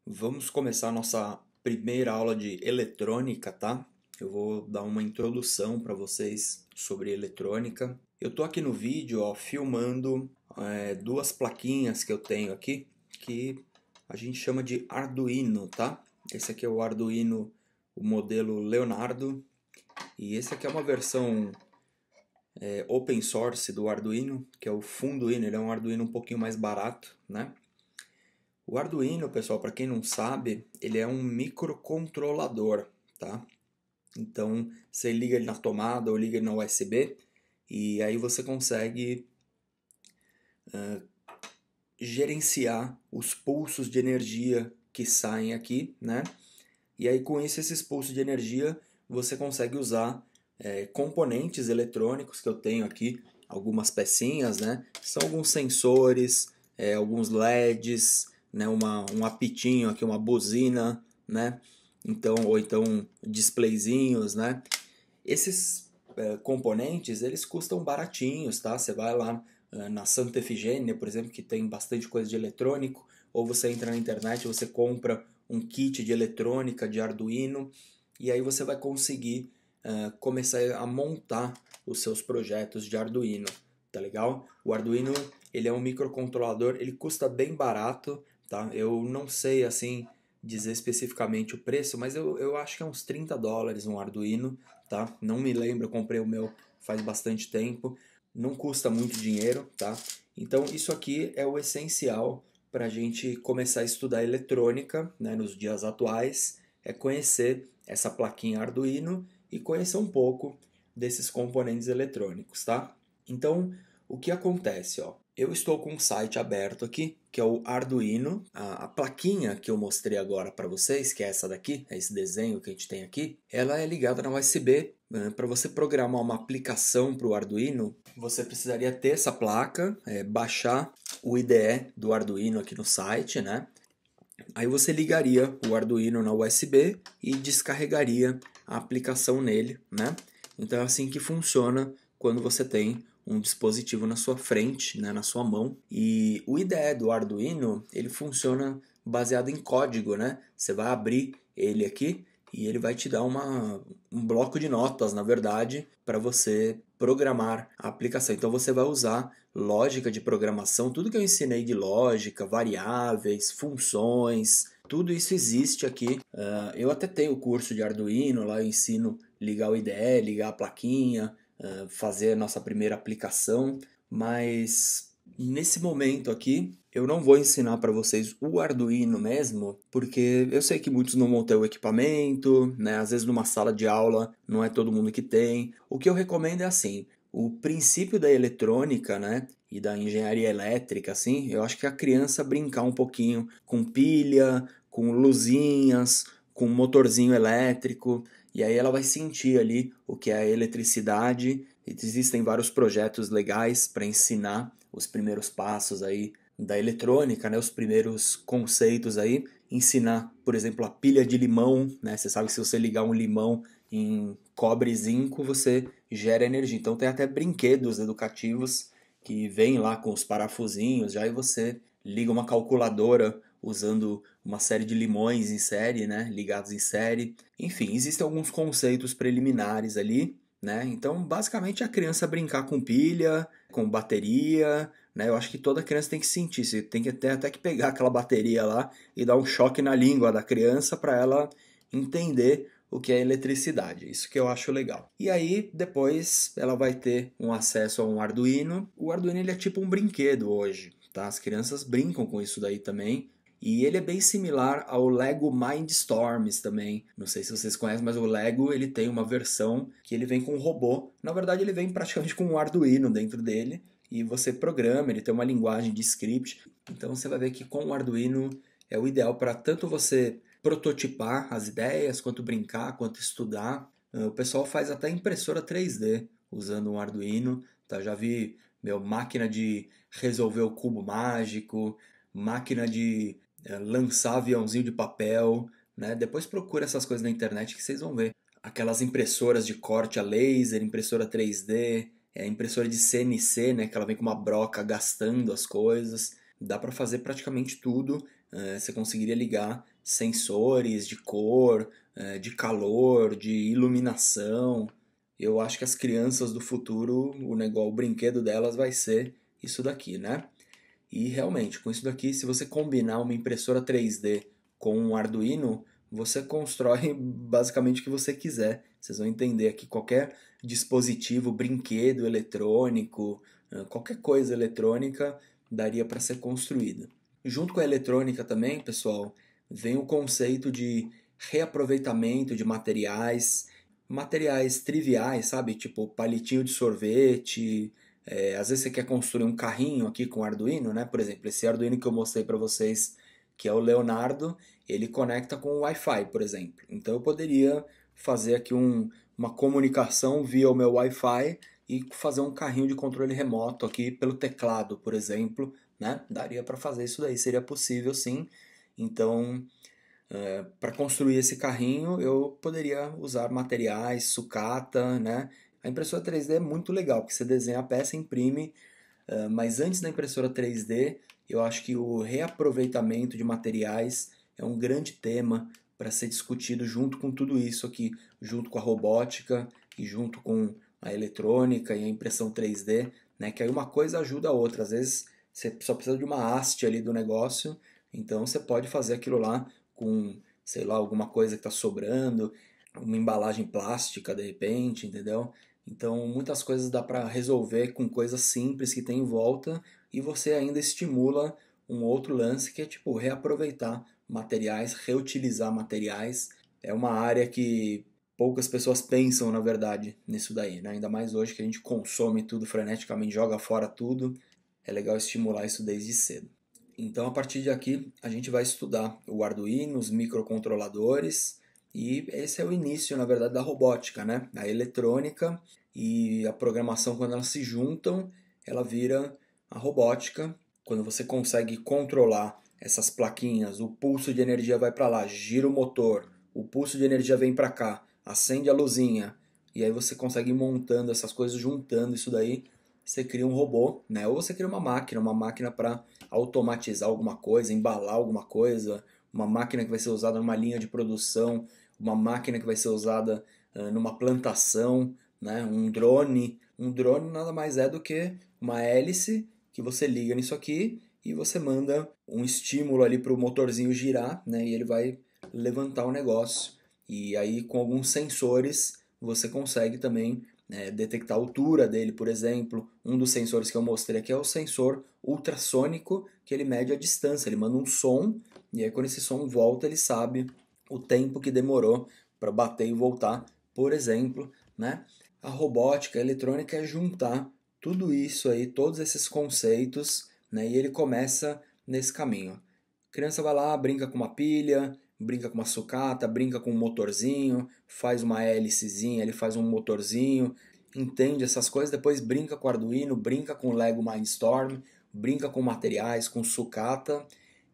Vamos começar a nossa primeira aula de eletrônica, tá? Eu vou dar uma introdução para vocês sobre eletrônica. Eu tô aqui no vídeo, ó, filmando duas plaquinhas que eu tenho aqui, que a gente chama de Arduino, tá? Esse aqui é o Arduino, o modelo Leonardo, e esse aqui é uma versão open source do Arduino, que é o Funduino. Ele é um Arduino um pouquinho mais barato, né? O Arduino, pessoal, para quem não sabe, ele é um microcontrolador, tá? Então, você liga ele na tomada ou liga ele na USB e aí você consegue gerenciar os pulsos de energia que saem aqui, né? E aí com isso, esses pulsos de energia, você consegue usar componentes eletrônicos que eu tenho aqui, algumas pecinhas, né? São alguns sensores, alguns LEDs, né? Um apitinho aqui, uma buzina, né? Então, ou então displayzinhos, né? Esses componentes, eles custam baratinhos, tá? Você vai lá na Santa Efigênia, por exemplo, que tem bastante coisa de eletrônico, ou você entra na internet, você compra um kit de eletrônica, de Arduino, e aí você vai conseguir começar a montar os seus projetos de Arduino, tá legal? O Arduino, ele é um microcontrolador, ele custa bem barato, tá? Eu não sei, assim, dizer especificamente o preço, mas eu acho que é uns $30 um Arduino, tá? Não me lembro, eu comprei o meu faz bastante tempo, não custa muito dinheiro, tá? Então isso aqui é o essencial para a gente começar a estudar eletrônica, né, nos dias atuais, é conhecer essa plaquinha Arduino e conhecer um pouco desses componentes eletrônicos, tá? Então, o que acontece, ó? Eu estou com um site aberto aqui, que é o Arduino. A plaquinha que eu mostrei agora para vocês, que é essa daqui, é esse desenho que a gente tem aqui, ela é ligada na USB. Para você programar uma aplicação para o Arduino, você precisaria ter essa placa, baixar o IDE do Arduino aqui no site, né? Aí você ligaria o Arduino na USB e descarregaria a aplicação nele, né? Então é assim que funciona quando você tem um dispositivo na sua frente, né, na sua mão. E o IDE do Arduino, ele funciona baseado em código, né? Você vai abrir ele aqui e ele vai te dar um bloco de notas, na verdade, para você programar a aplicação. Então você vai usar lógica de programação, tudo que eu ensinei de lógica, variáveis, funções, tudo isso existe aqui. Eu até tenho o curso de Arduino, lá eu ensino ligar o IDE, ligar a plaquinha, fazer a nossa primeira aplicação, mas nesse momento aqui eu não vou ensinar para vocês o Arduino mesmo, porque eu sei que muitos não vão ter o equipamento, né? Às vezes numa sala de aula não é todo mundo que tem. O que eu recomendo é assim, o princípio da eletrônica, né, e da engenharia elétrica, assim, eu acho que a criança brincar um pouquinho com pilha, com luzinhas, com motorzinho elétrico, e aí ela vai sentir ali o que é a eletricidade. Existem vários projetos legais para ensinar os primeiros passos aí da eletrônica, né, os primeiros conceitos aí, ensinar, por exemplo, a pilha de limão, né? Você sabe que se você ligar um limão em cobre e zinco, você gera energia. Então tem até brinquedos educativos que vêm lá com os parafusinhos, já aí você liga uma calculadora usando uma série de limões em série, né, ligados em série. Enfim, existem alguns conceitos preliminares ali, né? Então, basicamente a criança brincar com pilha, com bateria, né? Eu acho que toda criança tem que sentir, você tem que até que pegar aquela bateria lá e dar um choque na língua da criança para ela entender o que é eletricidade. Isso que eu acho legal. E aí, depois, ela vai ter um acesso a um Arduino. O Arduino ele é tipo um brinquedo hoje, tá? As crianças brincam com isso daí também. E ele é bem similar ao Lego Mindstorms também. Não sei se vocês conhecem, mas o Lego ele tem uma versão que ele vem com um robô. Na verdade, ele vem praticamente com um Arduino dentro dele. E você programa, ele tem uma linguagem de script. Então você vai ver que com o Arduino é o ideal para tanto você prototipar as ideias, quanto brincar, quanto estudar. O pessoal faz até impressora 3D usando um Arduino. Tá? Já vi máquina de resolver o cubo mágico, máquina de lançar aviãozinho de papel. Né? Depois procura essas coisas na internet que vocês vão ver. Aquelas impressoras de corte a laser, impressora 3D, impressora de CNC, né? Que ela vem com uma broca gastando as coisas. Dá para fazer praticamente tudo. Você conseguiria ligar sensores de cor, de calor, de iluminação. Eu acho que as crianças do futuro, o brinquedo delas vai ser isso daqui, né? E realmente, com isso daqui, se você combinar uma impressora 3D com um Arduino, você constrói basicamente o que você quiser. Vocês vão entender aqui qualquer dispositivo, brinquedo eletrônico, qualquer coisa eletrônica daria para ser construída. Junto com a eletrônica também, pessoal, vem o conceito de reaproveitamento de materiais, materiais triviais, sabe? Tipo palitinho de sorvete. Às vezes você quer construir um carrinho aqui com Arduino, né? Por exemplo, esse Arduino que eu mostrei para vocês, que é o Leonardo, ele conecta com o Wi-Fi, por exemplo. Então eu poderia fazer aqui uma comunicação via o meu Wi-Fi e fazer um carrinho de controle remoto aqui pelo teclado, por exemplo, né? Daria para fazer isso daí, seria possível sim. Então, para construir esse carrinho, eu poderia usar materiais, sucata, né? A impressora 3D é muito legal, porque você desenha a peça, imprime, mas antes da impressora 3D, eu acho que o reaproveitamento de materiais é um grande tema para ser discutido junto com tudo isso aqui, junto com a robótica e junto com a eletrônica e a impressão 3D, né? Que aí uma coisa ajuda a outra. Às vezes você só precisa de uma haste ali do negócio, então você pode fazer aquilo lá com, sei lá, alguma coisa que está sobrando, uma embalagem plástica de repente, entendeu? Então muitas coisas dá para resolver com coisas simples que tem em volta e você ainda estimula um outro lance que é tipo reaproveitar materiais, reutilizar materiais. É uma área que poucas pessoas pensam, na verdade, nisso daí, né? Ainda mais hoje que a gente consome tudo freneticamente, joga fora tudo. É legal estimular isso desde cedo. Então, a partir de aqui, a gente vai estudar o Arduino, os microcontroladores, e esse é o início, na verdade, da robótica, né? A eletrônica e a programação, quando elas se juntam, ela vira a robótica. Quando você consegue controlar essas plaquinhas, o pulso de energia vai para lá, gira o motor, o pulso de energia vem para cá, acende a luzinha, e aí você consegue ir montando essas coisas, juntando isso daí, você cria um robô, né? Ou você cria uma máquina para automatizar alguma coisa, embalar alguma coisa, uma máquina que vai ser usada numa linha de produção, uma máquina que vai ser usada numa plantação, né? Um drone. Um drone nada mais é do que uma hélice que você liga nisso aqui e você manda um estímulo ali para o motorzinho girar, né? E ele vai levantar o negócio. E aí com alguns sensores você consegue também detectar a altura dele, por exemplo. Um dos sensores que eu mostrei aqui é o sensor ultrassônico, que ele mede a distância, ele manda um som, e aí quando esse som volta, ele sabe o tempo que demorou para bater e voltar, por exemplo, né? A robótica, a eletrônica é juntar tudo isso aí, todos esses conceitos, né? E ele começa nesse caminho. A criança vai lá, brinca com uma pilha, brinca com uma sucata, brinca com um motorzinho, faz uma hélicezinha, ele faz um motorzinho, entende essas coisas, depois brinca com Arduino, brinca com Lego Mindstorm, brinca com materiais, com sucata,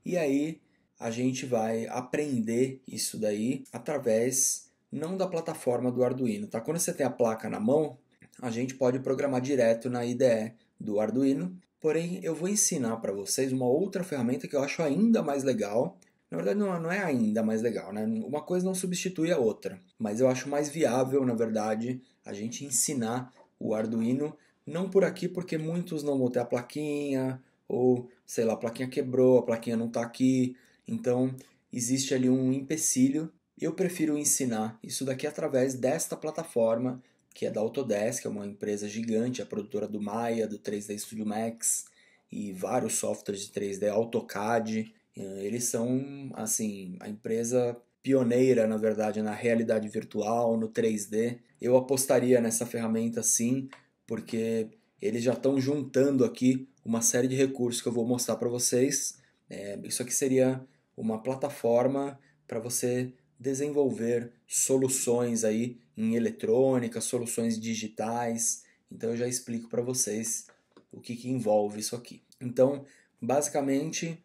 e aí a gente vai aprender isso daí através não da plataforma do Arduino, tá? Quando você tem a placa na mão, a gente pode programar direto na IDE do Arduino, porém eu vou ensinar para vocês uma outra ferramenta que eu acho ainda mais legal. Na verdade não é ainda mais legal, né? Uma coisa não substitui a outra, mas eu acho mais viável, na verdade, a gente ensinar o Arduino, não por aqui porque muitos não vão ter a plaquinha, ou sei lá, a plaquinha quebrou, a plaquinha não está aqui, então existe ali um empecilho. Eu prefiro ensinar isso daqui através desta plataforma, que é da Autodesk, é uma empresa gigante, a produtora do Maya, do 3D Studio Max e vários softwares de 3D, AutoCAD. Eles são, assim, a empresa pioneira, na verdade, na realidade virtual, no 3D. Eu apostaria nessa ferramenta sim, porque eles já estão juntando aqui uma série de recursos que eu vou mostrar para vocês. Isso aqui seria uma plataforma para você desenvolver soluções aí em eletrônica, soluções digitais. Então eu já explico para vocês o que envolve isso aqui. Então, basicamente,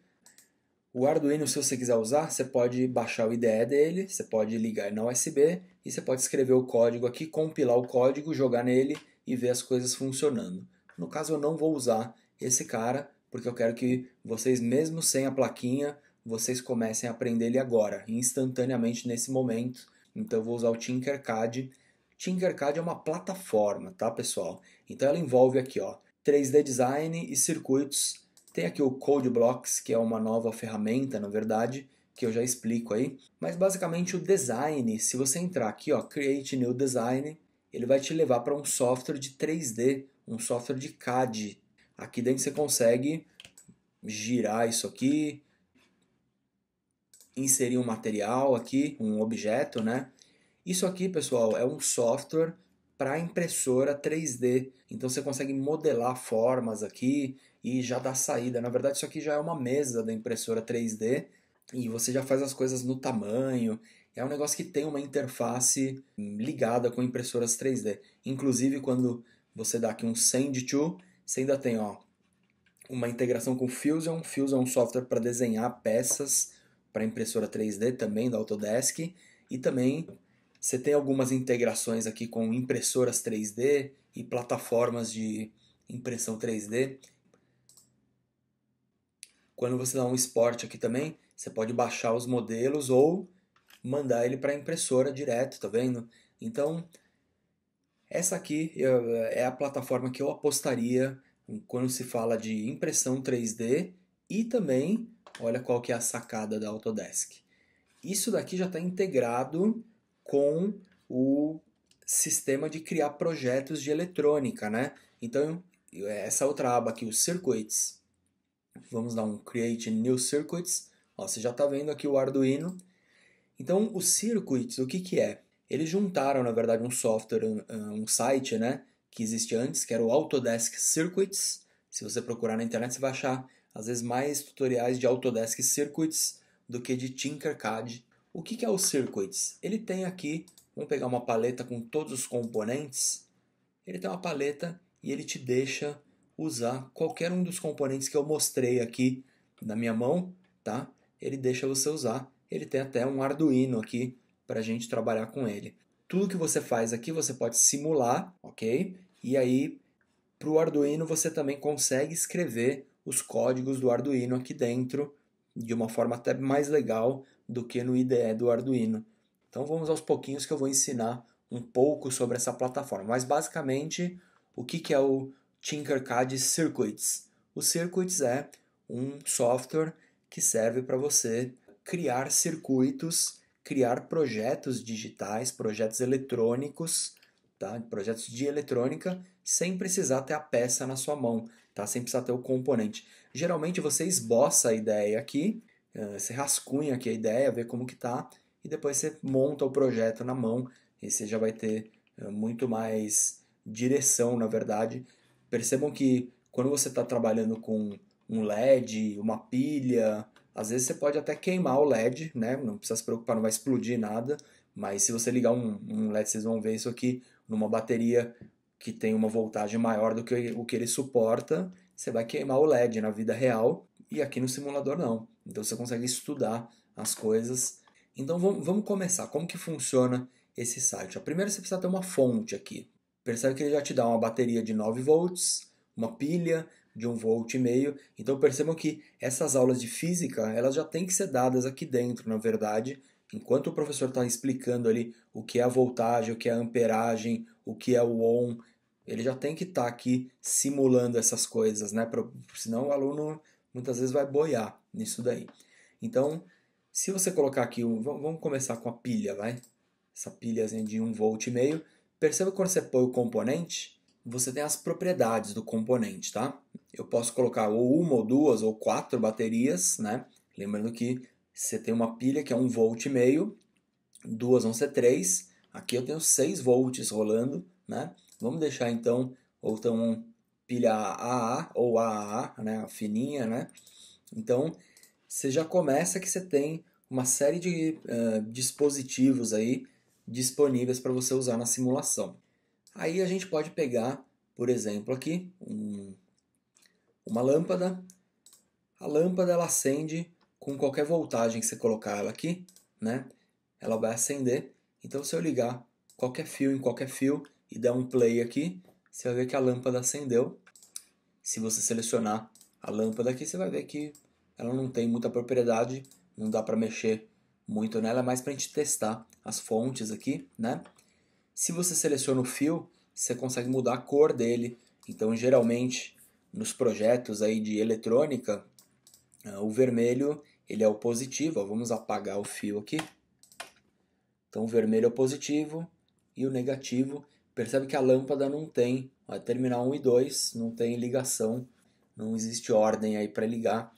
o Arduino, se você quiser usar, você pode baixar o IDE dele, você pode ligar na USB e você pode escrever o código aqui, compilar o código, jogar nele e ver as coisas funcionando. No caso, eu não vou usar esse cara, porque eu quero que vocês, mesmo sem a plaquinha, vocês comecem a aprender ele agora, instantaneamente nesse momento. Então eu vou usar o Tinkercad. Tinkercad é uma plataforma, tá, pessoal? Então ela envolve aqui, ó, 3D Design e circuitos. Tem aqui o Code Blocks, que é uma nova ferramenta, na verdade, que eu já explico aí. Mas basicamente o design, se você entrar aqui, ó, Create New Design, ele vai te levar para um software de 3D, um software de CAD. Aqui dentro você consegue girar isso aqui, inserir um material aqui, um objeto, né? Isso aqui, pessoal, é um software para impressora 3D. Então você consegue modelar formas aqui e já dar saída. Na verdade, isso aqui já é uma mesa da impressora 3D e você já faz as coisas no tamanho. É um negócio que tem uma interface ligada com impressoras 3D. Inclusive, quando você dá aqui um Send to, você ainda tem, ó, uma integração com Fusion. Fusion é um software para desenhar peças para impressora 3D também da Autodesk. E também você tem algumas integrações aqui com impressoras 3D e plataformas de impressão 3D. Quando você dá um export aqui também, você pode baixar os modelos ou mandar ele para a impressora direto, tá vendo? Então, essa aqui é a plataforma que eu apostaria quando se fala de impressão 3D e também, olha qual que é a sacada da Autodesk. Isso daqui já está integrado com o sistema de criar projetos de eletrônica, né? Então, essa outra aba aqui, os Circuits. Vamos dar um Create New Circuits. Ó, você já está vendo aqui o Arduino. Então, os Circuits, o que que é? Eles juntaram, na verdade, um software, um site, né, que existia antes, que era o Autodesk Circuits. Se você procurar na internet, você vai achar, às vezes, mais tutoriais de Autodesk Circuits do que de Tinkercad. O que que é o Circuits? Ele tem aqui, vamos pegar uma paleta com todos os componentes. Ele tem uma paleta e ele te deixa usar qualquer um dos componentes que eu mostrei aqui na minha mão, tá? Ele deixa você usar. Ele tem até um Arduino aqui para a gente trabalhar com ele. Tudo que você faz aqui você pode simular, ok? E aí, para o Arduino, você também consegue escrever os códigos do Arduino aqui dentro de uma forma até mais legal do que no IDE do Arduino. Então vamos aos pouquinhos que eu vou ensinar um pouco sobre essa plataforma. Mas basicamente, o que é o Tinkercad Circuits? O Circuits é um software que serve para você criar circuitos, criar projetos digitais, projetos eletrônicos, tá? Projetos de eletrônica, sem precisar ter a peça na sua mão, tá? Sem precisar ter o componente. Geralmente você esboça a ideia aqui, você rascunha aqui a ideia, vê como que tá, e depois você monta o projeto na mão, e você já vai ter muito mais direção, na verdade. Percebam que quando você está trabalhando com um LED, uma pilha, às vezes você pode até queimar o LED, né? Não precisa se preocupar, não vai explodir nada. Mas se você ligar um LED, vocês vão ver isso aqui numa bateria que tem uma voltagem maior do que o que ele suporta, você vai queimar o LED na vida real e aqui no simulador não. Então você consegue estudar as coisas. Então vamos começar. Como que funciona esse site? Primeiro você precisa ter uma fonte aqui. Percebe que ele já te dá uma bateria de 9 volts, uma pilha de 1,5 volt. Então percebam que essas aulas de física, elas já têm que ser dadas aqui dentro, na verdade. Enquanto o professor está explicando ali o que é a voltagem, o que é a amperagem, o que é o ohm, ele já tem que estar aqui simulando essas coisas, né? Senão o aluno muitas vezes vai boiar nisso daí. Então, se você colocar aqui, vamos começar com a pilha, vai? Essa pilhazinha de 1,5 volt. Perceba que quando você põe o componente, você tem as propriedades do componente, tá? Eu posso colocar ou uma, ou duas, ou 4 baterias, né? Lembrando que você tem uma pilha que é 1,5 volt, duas vão ser 3. Aqui eu tenho 6 volts rolando, né? Vamos deixar então, ou então pilha AA ou AAA, né? A fininha, né? Então, você já começa que você tem uma série de dispositivos aí disponíveis para você usar na simulação. Aí a gente pode pegar, por exemplo, aqui uma lâmpada. A lâmpada ela acende com qualquer voltagem que você colocar ela aqui, né? Ela vai acender. Então se eu ligar qualquer fio em qualquer fio e der um play aqui, você vai ver que a lâmpada acendeu. Se você selecionar a lâmpada aqui, você vai ver que ela não tem muita propriedade, não dá para mexer muito nela, é mais para a gente testar as fontes aqui, né? Se você seleciona o fio, você consegue mudar a cor dele. Então, geralmente, nos projetos aí de eletrônica, o vermelho ele é o positivo. Ó, vamos apagar o fio aqui. Então, o vermelho é o positivo e o negativo. Percebe que a lâmpada não tem, ó, terminal 1 e 2, não tem ligação, não existe ordem aí para ligar.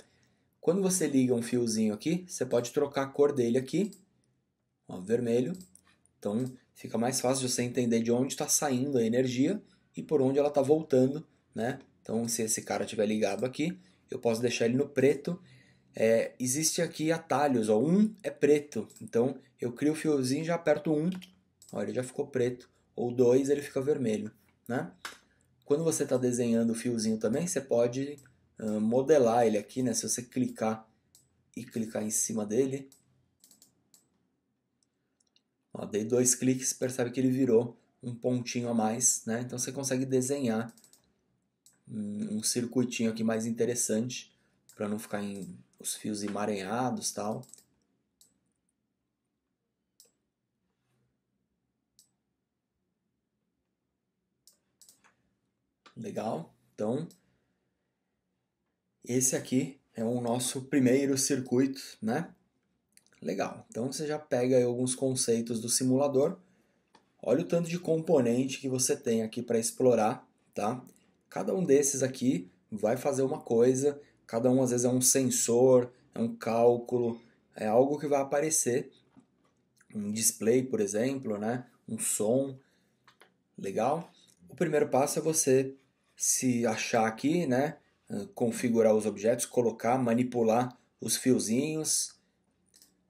Quando você liga um fiozinho aqui, você pode trocar a cor dele aqui, ó, vermelho. Então fica mais fácil de você entender de onde está saindo a energia e por onde ela está voltando, né? Então se esse cara estiver ligado aqui, eu posso deixar ele no preto. Existe aqui atalhos, ó, 1 é preto, então eu crio o fiozinho e já aperto 1, ó, ele já ficou preto, ou 2 ele fica vermelho, né? Quando você está desenhando o fiozinho também, você pode modelar ele aqui, né? Se você clicar e clicar em cima dele, ó, dei 2 cliques, percebe que ele virou um pontinho a mais, né? Então você consegue desenhar um circuitinho aqui mais interessante para não ficar os fios emaranhados, tal. Legal. Então esse aqui é o nosso primeiro circuito, né? Legal. Então você já pega aí alguns conceitos do simulador. Olha o tanto de componente que você tem aqui para explorar, tá? Cada um desses aqui vai fazer uma coisa, cada um às vezes é um sensor, é um cálculo, é algo que vai aparecer, um display, por exemplo, né? Um som, legal? O primeiro passo é você se achar aqui, né? Configurar os objetos, colocar, manipular os fiozinhos.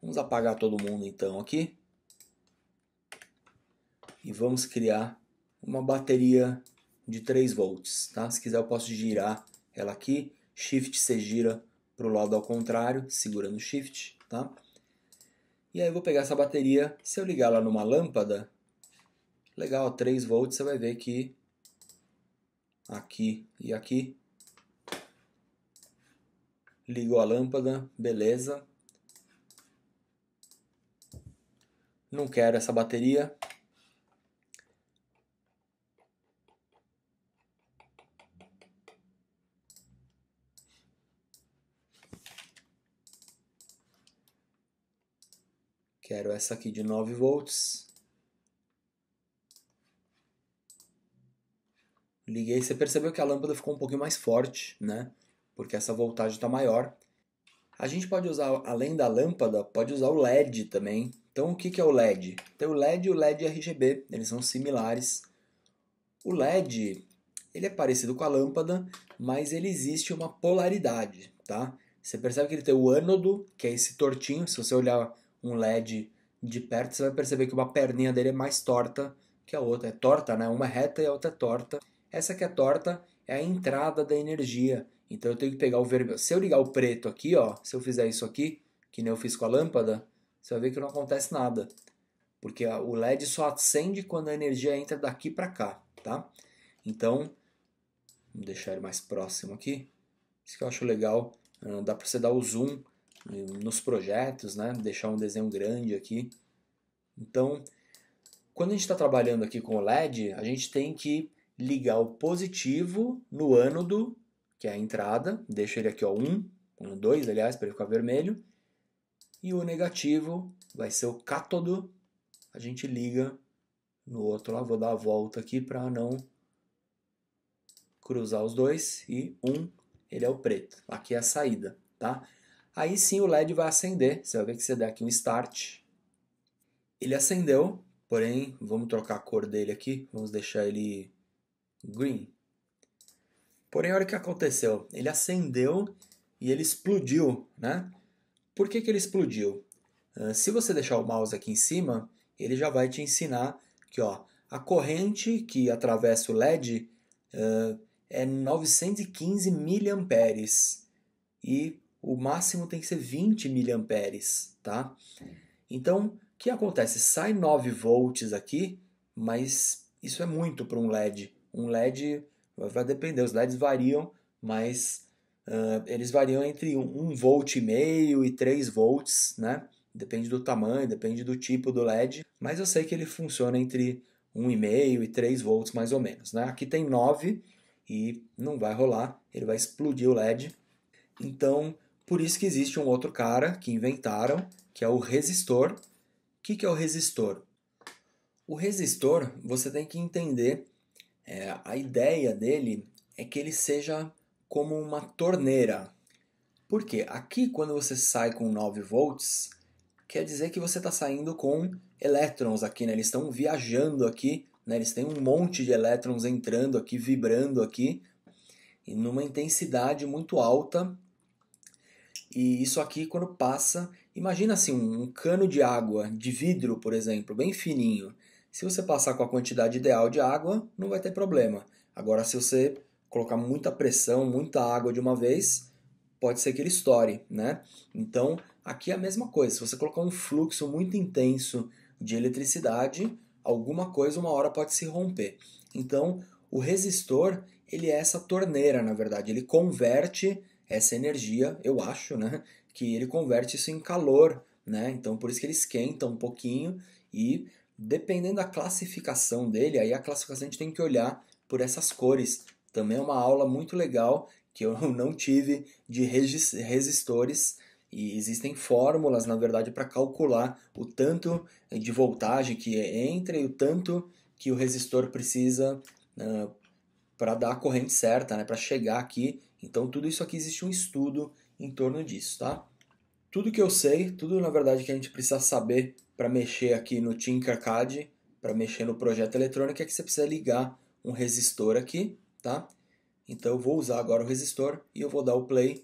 Vamos apagar todo mundo então aqui. E vamos criar uma bateria de 3 volts, tá? Se quiser eu posso girar ela aqui, Shift você gira para o lado ao contrário, segurando Shift, tá? E aí eu vou pegar essa bateria, se eu ligar ela numa lâmpada, legal, 3 volts, você vai ver que aqui e aqui ligou a lâmpada, beleza. Não quero essa bateria. Quero essa aqui de 9 volts. Liguei, você percebeu que a lâmpada ficou um pouquinho mais forte, né? Porque essa voltagem está maior. A gente pode usar, além da lâmpada, pode usar o LED também. Então o que é o LED? Tem o LED e o LED RGB, eles são similares. O LED, ele é parecido com a lâmpada, mas ele existe uma polaridade, tá? Você percebe que ele tem o ânodo, que é esse tortinho. Se você olhar um LED de perto, você vai perceber que uma perninha dele é mais torta que a outra. É torta, né? Uma é reta e a outra é torta. Essa que é torta é a entrada da energia. Então eu tenho que pegar o vermelho. Se eu ligar o preto aqui, ó, se eu fizer isso aqui, que nem eu fiz com a lâmpada, você vai ver que não acontece nada. Porque o LED só acende quando a energia entra daqui para cá, tá? Então, vamos deixar ele mais próximo aqui. Isso que eu acho legal. Dá para você dar o zoom nos projetos, né? Deixar um desenho grande aqui. Então, quando a gente está trabalhando aqui com o LED, a gente tem que ligar o positivo no ânodo, que é a entrada. Deixa ele aqui, ó, 1, 2, aliás, para ele ficar vermelho. E o negativo vai ser o cátodo. A gente liga no outro lá. Vou dar a volta aqui para não cruzar os dois. E 1, ele é o preto. Aqui é a saída, tá? Aí sim o LED vai acender. Você vai ver que você dá aqui um start. Ele acendeu, porém, vamos trocar a cor dele aqui. Vamos deixar ele green. Porém, olha o que aconteceu. Ele acendeu e ele explodiu, né? Por que ele explodiu? Se você deixar o mouse aqui em cima, ele já vai te ensinar que, ó, a corrente que atravessa o LED é 915 miliamperes e o máximo tem que ser 20 miliamperes, tá? Então, o que acontece? Sai 9 volts aqui, mas isso é muito para um LED. Um LED vai depender, os LEDs variam, mas Eles variam entre 1,5 volt e 3 volts, né? Depende do tamanho, depende do tipo do LED, mas eu sei que ele funciona entre 1,5 e 3 volts mais ou menos, né? Aqui tem 9 e não vai rolar, ele vai explodir o LED. Então, por isso que existe um outro cara que inventaram, que é o resistor. O que é o resistor? O resistor, você tem que entender, a ideia dele é que ele seja como uma torneira. Por quê? Aqui, quando você sai com 9 volts, quer dizer que você está saindo com elétrons aqui, né? Eles estão viajando aqui, né? Eles têm um monte de elétrons entrando aqui, vibrando aqui, e numa intensidade muito alta. E isso aqui, quando passa, imagina assim, um cano de água, de vidro, por exemplo, bem fininho. Se você passar com a quantidade ideal de água, não vai ter problema. Agora, se você colocar muita pressão, muita água de uma vez, pode ser que ele estoure, né? Então, aqui é a mesma coisa. Se você colocar um fluxo muito intenso de eletricidade, alguma coisa uma hora pode se romper. Então, o resistor, ele é essa torneira, na verdade. Ele converte essa energia, eu acho, né? Que ele converte isso em calor, né? Então, por isso que ele esquenta um pouquinho e, dependendo da classificação dele, aí a classificação a gente tem que olhar por essas cores. Também é uma aula muito legal que eu não tive de resistores e existem fórmulas, na verdade, para calcular o tanto de voltagem que entra e o tanto que o resistor precisa para dar a corrente certa, né, para chegar aqui. Então, tudo isso aqui existe um estudo em torno disso, tá? Tudo que eu sei, tudo na verdade que a gente precisa saber para mexer aqui no Tinkercad, para mexer no projeto eletrônico, é que você precisa ligar um resistor aqui, tá? Então eu vou usar agora o resistor e eu vou dar o play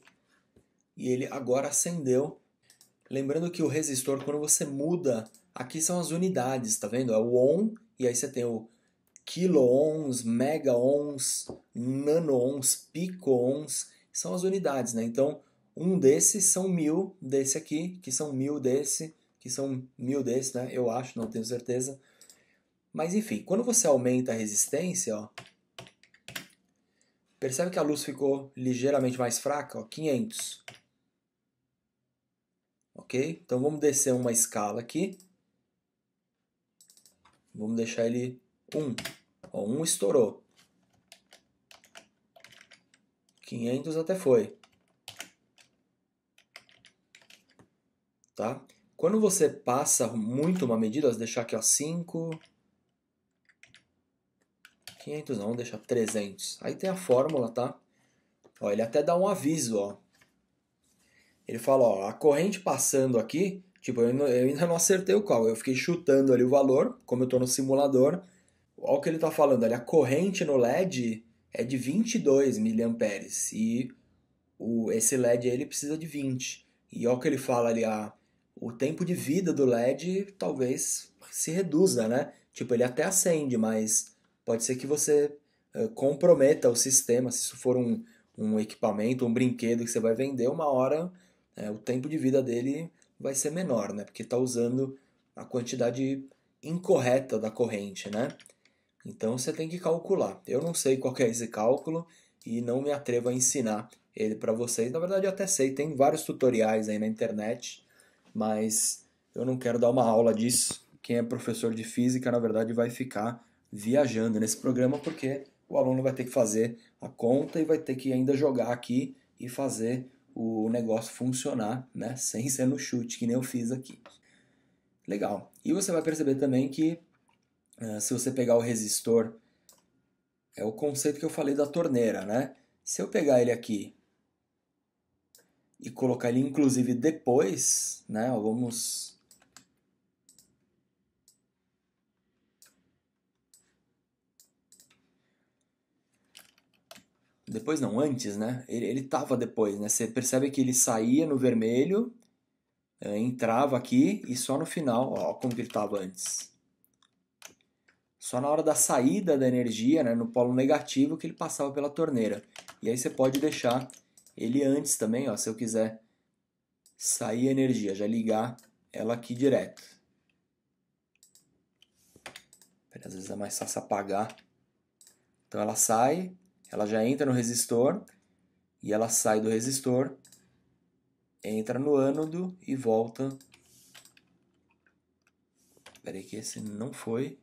e ele agora acendeu. Lembrando que o resistor, quando você muda, aqui são as unidades, tá vendo? É o ohm e aí você tem o kilo-ohms, mega-ohms, nano-ohms, pico-ohms, são as unidades, né? Então, um desses são 1000 desse aqui, que são 1000 desse, que são 1000 desse, né? Eu acho, não tenho certeza. Mas enfim, quando você aumenta a resistência, ó, percebe que a luz ficou ligeiramente mais fraca, ó, 500. Ok? Então vamos descer uma escala aqui. Vamos deixar ele 1. Ó, 1 estourou. 500 até foi. Tá? Quando você passa muito uma medida, vou deixar aqui ó, 5, 500 não, vamos deixar 300. Aí tem a fórmula, tá? Ó, ele até dá um aviso, ó. Ele fala, ó, a corrente passando aqui, tipo, eu ainda não acertei o cálculo, eu fiquei chutando ali o valor, como eu estou no simulador. Olha o que ele está falando ali, a corrente no LED é de 22 miliamperes e esse LED aí, ele precisa de 20. E olha o que ele fala ali, o tempo de vida do LED talvez se reduza, né? Tipo, ele até acende, mas pode ser que você comprometa o sistema, se isso for um equipamento, um brinquedo que você vai vender, uma hora o tempo de vida dele vai ser menor, né? Porque está usando a quantidade incorreta da corrente, né? Então você tem que calcular. Eu não sei qual que é esse cálculo e não me atrevo a ensinar ele para vocês. Na verdade, eu até sei, tem vários tutoriais aí na internet, mas eu não quero dar uma aula disso. Quem é professor de física, na verdade, vai ficar viajando nesse programa porque o aluno vai ter que fazer a conta e vai ter que ainda jogar aqui e fazer o negócio funcionar, né? Sem ser no chute, que nem eu fiz aqui. Legal. E você vai perceber também que se você pegar o resistor, é o conceito que eu falei da torneira, né? Se eu pegar ele aqui e colocar ele inclusive depois, né? Vamos... Depois não, antes, né? Ele tava depois, né? Você percebe que ele saía no vermelho, entrava aqui e só no final, ó como que ele tava antes. Só na hora da saída da energia, né, no polo negativo, que ele passava pela torneira. E aí você pode deixar ele antes também, ó, se eu quiser sair a energia, já ligar ela aqui direto. Às vezes é mais fácil apagar. Então ela sai, ela já entra no resistor e ela sai do resistor, entra no ânodo e volta. Espera aí que esse não foi.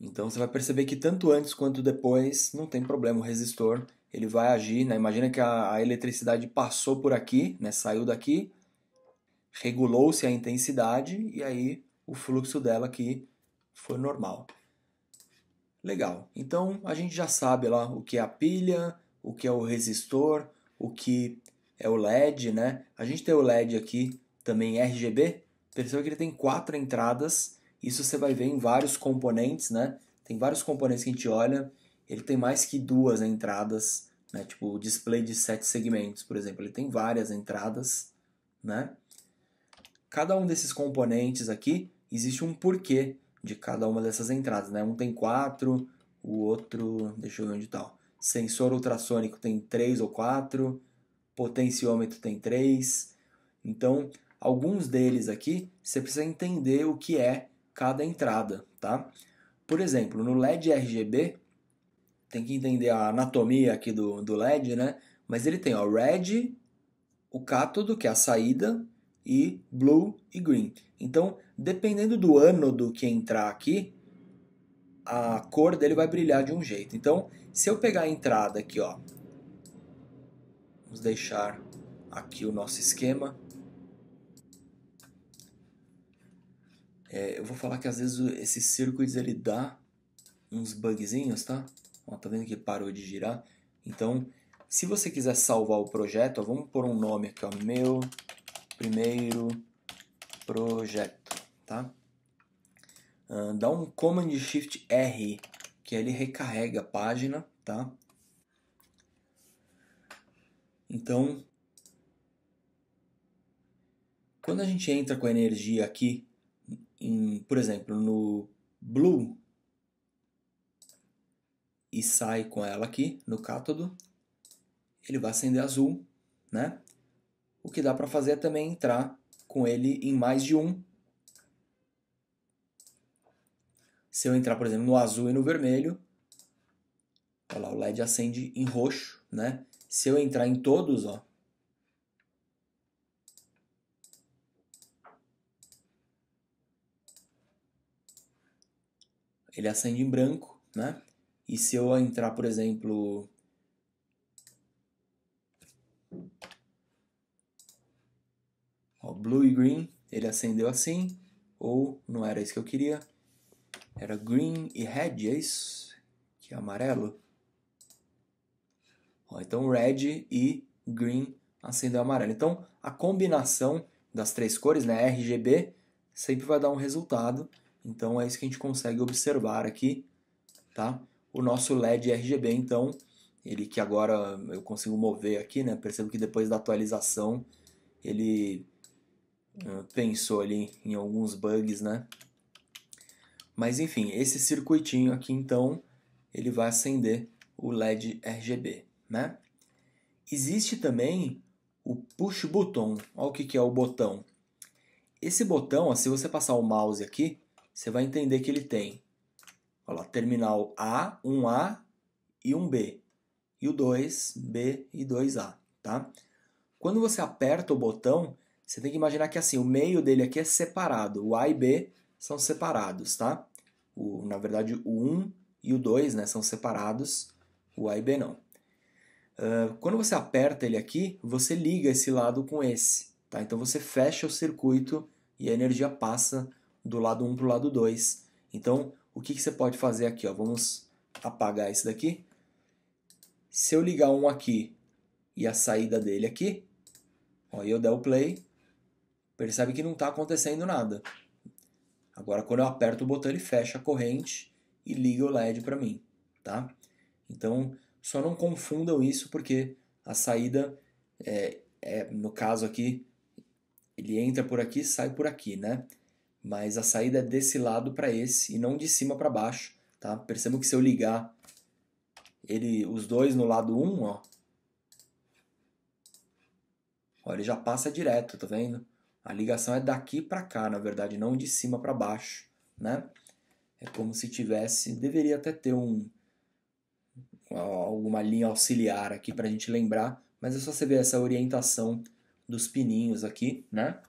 Então você vai perceber que tanto antes quanto depois não tem problema, o resistor ele vai agir, né? Imagina que a eletricidade passou por aqui, né? Saiu daqui, regulou-se a intensidade e aí o fluxo dela aqui foi normal. Legal, então a gente já sabe lá o que é a pilha, o que é o resistor, o que é o LED, né? A gente tem o LED aqui também RGB, perceba que ele tem 4 entradas, isso você vai ver em vários componentes, né? Tem vários componentes que a gente olha, ele tem mais que 2 entradas, né? Tipo o display de 7 segmentos, por exemplo, ele tem várias entradas, né? Cada um desses componentes aqui, existe um porquê de cada uma dessas entradas, né? Um tem 4, o outro, deixa eu ver onde está. Sensor ultrassônico tem 3 ou 4, potenciômetro tem 3. Então, alguns deles aqui, você precisa entender o que é cada entrada, tá? Por exemplo, no LED RGB, tem que entender a anatomia aqui do LED, né? Mas ele tem, ó, red, o cátodo, que é a saída, e blue e green. Então, dependendo do ânodo que entrar aqui, a cor dele vai brilhar de um jeito. Então, se eu pegar a entrada aqui, ó, vamos deixar aqui o nosso esquema. Eu vou falar que às vezes esse circuits ele dá uns bugzinhos, tá? Ó, tá vendo que parou de girar? Então, se você quiser salvar o projeto, ó, vamos pôr um nome aqui, ó, meu primeiro projeto, tá? Dá um Command Shift R, que ele recarrega a página, tá? Então, quando a gente entra com a energia aqui, por exemplo, no Blue, e sai com ela aqui no cátodo, ele vai acender azul, né? O que dá para fazer é também entrar com ele em mais de um. Se eu entrar, por exemplo, no azul e no vermelho, olha lá, o LED acende em roxo, né? Se eu entrar em todos, ó, ele acende em branco, né? E se eu entrar, por exemplo, ó, blue e green, ele acendeu assim, ou não era isso que eu queria, era green e red, é isso? Que é amarelo. Ó, então red e green acendeu amarelo. Então a combinação das três cores, né, RGB, sempre vai dar um resultado. Então é isso que a gente consegue observar aqui, tá? O nosso LED RGB, então, ele que agora eu consigo mover aqui, né? Percebo que depois da atualização ele pensou ali em alguns bugs, né? Mas enfim, esse circuitinho aqui então, ele vai acender o LED RGB, né? Existe também o push button. Olha o que é o botão. Esse botão, ó, se você passar o mouse aqui, você vai entender que ele tem, olha lá, terminal A, um A e um B. E o 2B e 2A, tá? Quando você aperta o botão, você tem que imaginar que assim, o meio dele aqui é separado. O A e B são separados, tá? Na verdade, o 1 e o 2, né, são separados. O A e B não. Quando você aperta ele aqui, você liga esse lado com esse, tá? Então você fecha o circuito e a energia passa do lado 1 para o lado 2. Então, o que você pode fazer aqui? Ó? Vamos apagar esse daqui. Se eu ligar um aqui e a saída dele aqui, ó, e eu der o play, percebe que não está acontecendo nada. Agora, quando eu aperto o botão, ele fecha a corrente e liga o LED para mim, tá? Então, só não confundam isso porque a saída, no caso aqui, ele entra por aqui e sai por aqui, né? Mas a saída é desse lado para esse e não de cima para baixo, tá? Percebam que se eu ligar os dois no lado 1, ó, ele já passa direto, tá vendo? A ligação é daqui para cá, na verdade, não de cima para baixo, né? É como se tivesse, deveria até ter alguma linha auxiliar aqui para a gente lembrar, mas é só você ver essa orientação dos pininhos aqui, né?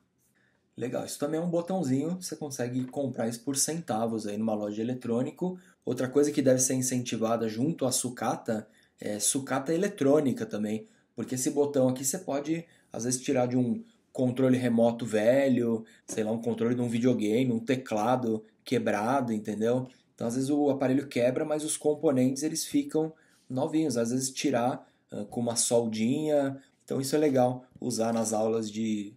Legal, isso também é um botãozinho, você consegue comprar isso por centavos aí numa loja de eletrônico. Outra coisa que deve ser incentivada junto à sucata é sucata eletrônica também, porque esse botão aqui você pode às vezes tirar de um controle remoto velho, sei lá, um controle de um videogame, um teclado quebrado, entendeu? Então às vezes o aparelho quebra, mas os componentes eles ficam novinhos, às vezes tirar com uma soldinha. Então isso é legal usar nas aulas de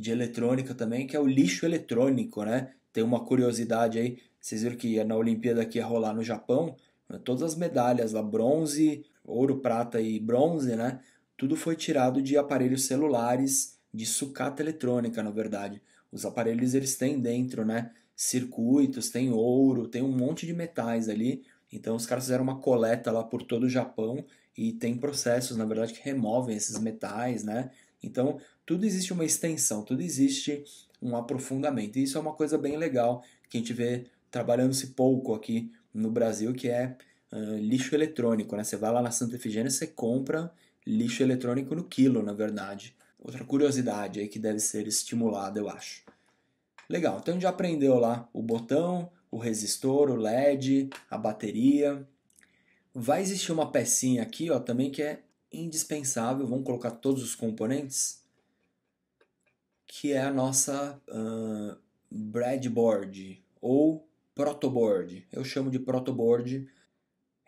eletrônica também, que é o lixo eletrônico, né? Tem uma curiosidade aí, vocês viram que na Olimpíada que ia rolar no Japão, todas as medalhas lá, bronze, ouro, prata e bronze, né? Tudo foi tirado de aparelhos celulares, de sucata eletrônica, na verdade. Os aparelhos eles têm dentro, né? Circuitos, tem ouro, tem um monte de metais ali. Então os caras fizeram uma coleta lá por todo o Japão e tem processos, na verdade, que removem esses metais, né? Então tudo existe uma extensão, tudo existe um aprofundamento. E isso é uma coisa bem legal que a gente vê trabalhando-se pouco aqui no Brasil, que é lixo eletrônico, né? Você vai lá na Santa Efigênia e você compra lixo eletrônico no quilo, na verdade. Outra curiosidade aí que deve ser estimulada, eu acho. Legal, então a gente já aprendeu lá o botão, o resistor, o LED, a bateria. Vai existir uma pecinha aqui, ó, também que é indispensável. Vamos colocar todos os componentes, que é a nossa breadboard ou protoboard. Eu chamo de protoboard.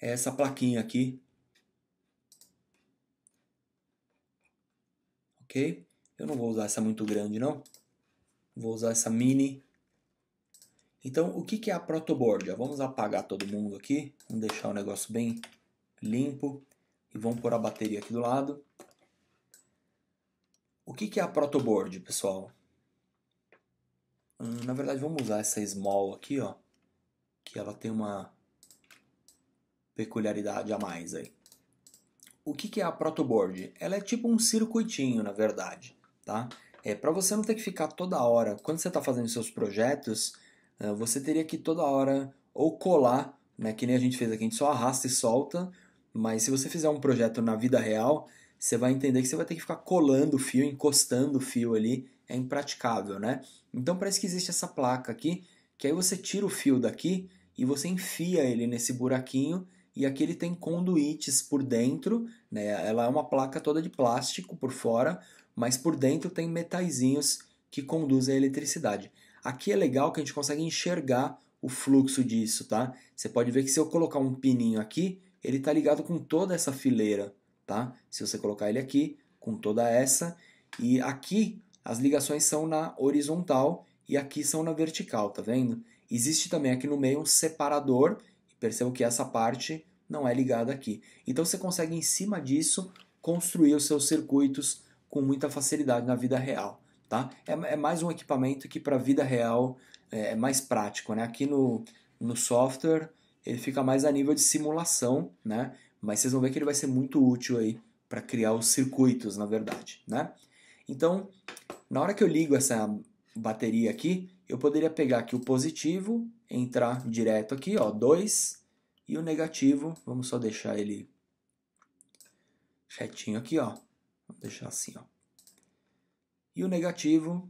É essa plaquinha aqui, ok? Eu não vou usar essa muito grande, não. Vou usar essa mini. Então, o que é a protoboard? Vamos apagar todo mundo aqui. Vamos deixar o negócio bem limpo. E vamos pôr a bateria aqui do lado. O que é a protoboard, pessoal? Na verdade, vamos usar essa small aqui, ó, que ela tem uma peculiaridade a mais aí. O que é a protoboard? Ela é tipo um circuitinho, na verdade, tá? Para você não ter que ficar toda hora, quando você está fazendo seus projetos, você teria que toda hora ou colar, né, que nem a gente fez aqui, a gente só arrasta e solta, mas se você fizer um projeto na vida real, você vai entender que você vai ter que ficar colando o fio, encostando o fio ali, é impraticável, né? Então parece que existe essa placa aqui, que aí você tira o fio daqui e você enfia ele nesse buraquinho, e aqui ele tem conduítes por dentro, né? Ela é uma placa toda de plástico por fora, mas por dentro tem metaizinhos que conduzem a eletricidade. Aqui é legal que a gente consegue enxergar o fluxo disso, tá? Você pode ver que se eu colocar um pininho aqui, ele está ligado com toda essa fileira, tá? Se você colocar ele aqui, com toda essa, e aqui as ligações são na horizontal e aqui são na vertical, tá vendo? Existe também aqui no meio um separador. Percebam que essa parte não é ligada aqui. Então você consegue, em cima disso, construir os seus circuitos com muita facilidade na vida real. Tá? É mais um equipamento que para a vida real é mais prático. Né? Aqui no software ele fica mais a nível de simulação, né? Mas vocês vão ver que ele vai ser muito útil aí para criar os circuitos, na verdade. Né? Então, na hora que eu ligo essa bateria aqui, eu poderia pegar aqui o positivo, entrar direto aqui, ó, 2, e o negativo, vamos só deixar ele retinho aqui, ó. Vou deixar assim, ó. E o negativo,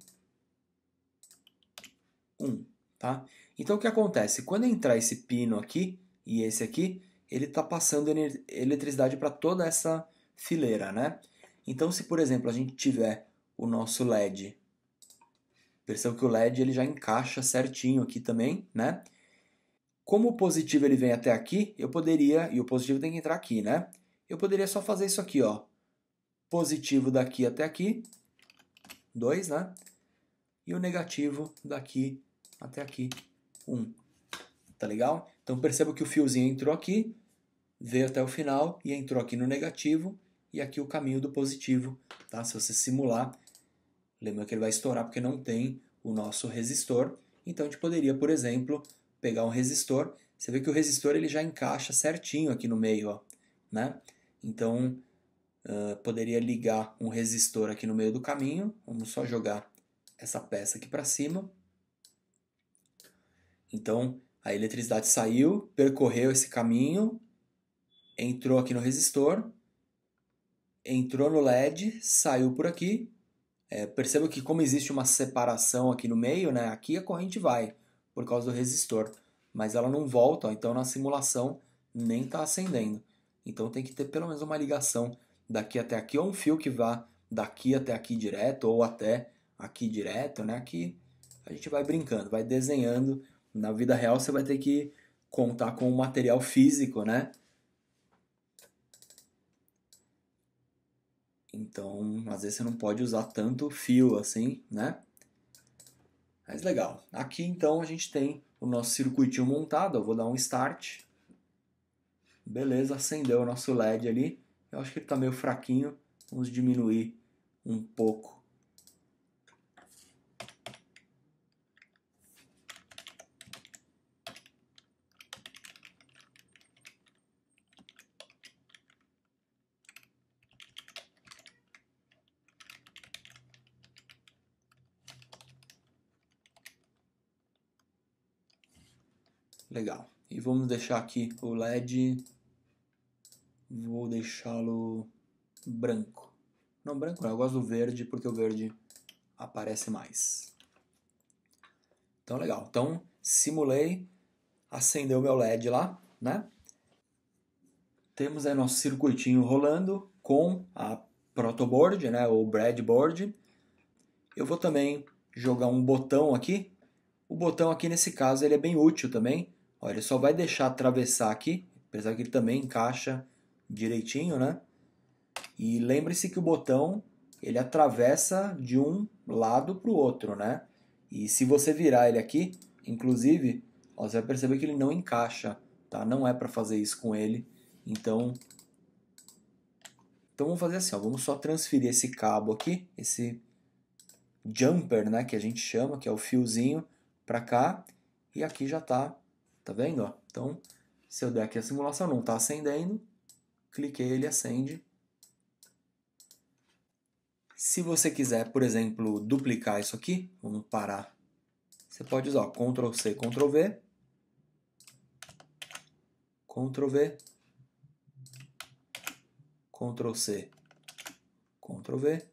1, tá? Então o que acontece? Quando entrar esse pino aqui e esse aqui, ele está passando eletricidade para toda essa fileira, né? Então se, por exemplo, a gente tiver o nosso LED, perceba que o LED ele já encaixa certinho aqui também, né? Como o positivo ele vem até aqui, eu poderia, e o positivo tem que entrar aqui, né? Eu poderia só fazer isso aqui, ó. Positivo daqui até aqui, 2, né? E o negativo daqui até aqui, 1. Tá legal? Então perceba que o fiozinho entrou aqui, veio até o final e entrou aqui no negativo e aqui o caminho do positivo, tá? Se você simular, lembra que ele vai estourar porque não tem o nosso resistor. Então a gente poderia, por exemplo, pegar um resistor. Você vê que o resistor ele já encaixa certinho aqui no meio, ó, né? Então poderia ligar um resistor aqui no meio do caminho. Vamos só jogar essa peça aqui para cima. Então, a eletricidade saiu, percorreu esse caminho, entrou aqui no resistor, entrou no LED, saiu por aqui. Perceba que como existe uma separação aqui no meio, né, aqui a corrente vai, por causa do resistor. Mas ela não volta, ó, então na simulação nem está acendendo. Então tem que ter pelo menos uma ligação daqui até aqui, ou um fio que vá daqui até aqui direto, ou até aqui direto, né? Aqui a gente vai brincando, vai desenhando. Na vida real você vai ter que contar com o material físico, né? Então, às vezes você não pode usar tanto fio assim, né? Mas legal. Aqui então a gente tem o nosso circuitinho montado. Eu vou dar um start. Beleza, acendeu o nosso LED ali. Eu acho que ele está meio fraquinho. Vamos diminuir um pouco. Legal. E vamos deixar aqui o LED. Vou deixá-lo branco. Não, branco não. Eu gosto do verde porque o verde aparece mais. Então, legal. Então, simulei. Acendeu meu LED lá, né? Temos aí nosso circuitinho rolando com a protoboard, né, ou breadboard. Eu vou também jogar um botão aqui. O botão aqui nesse caso ele é bem útil também. Olha, ele só vai deixar atravessar aqui, apesar que ele também encaixa direitinho, né? E lembre-se que o botão ele atravessa de um lado para o outro, né? E se você virar ele aqui, inclusive, ó, você vai perceber que ele não encaixa, tá? Não é para fazer isso com ele. Então vamos fazer assim, ó, vamos só transferir esse cabo aqui, esse jumper, né, que a gente chama, que é o fiozinho, para cá, e aqui já tá vendo? Ó? Então, se eu der aqui a simulação, não está acendendo, cliquei, ele acende. Se você quiser, por exemplo, duplicar isso aqui, vamos parar. Você pode usar ó, Ctrl C, Ctrl V, Ctrl V, Ctrl C, Ctrl V.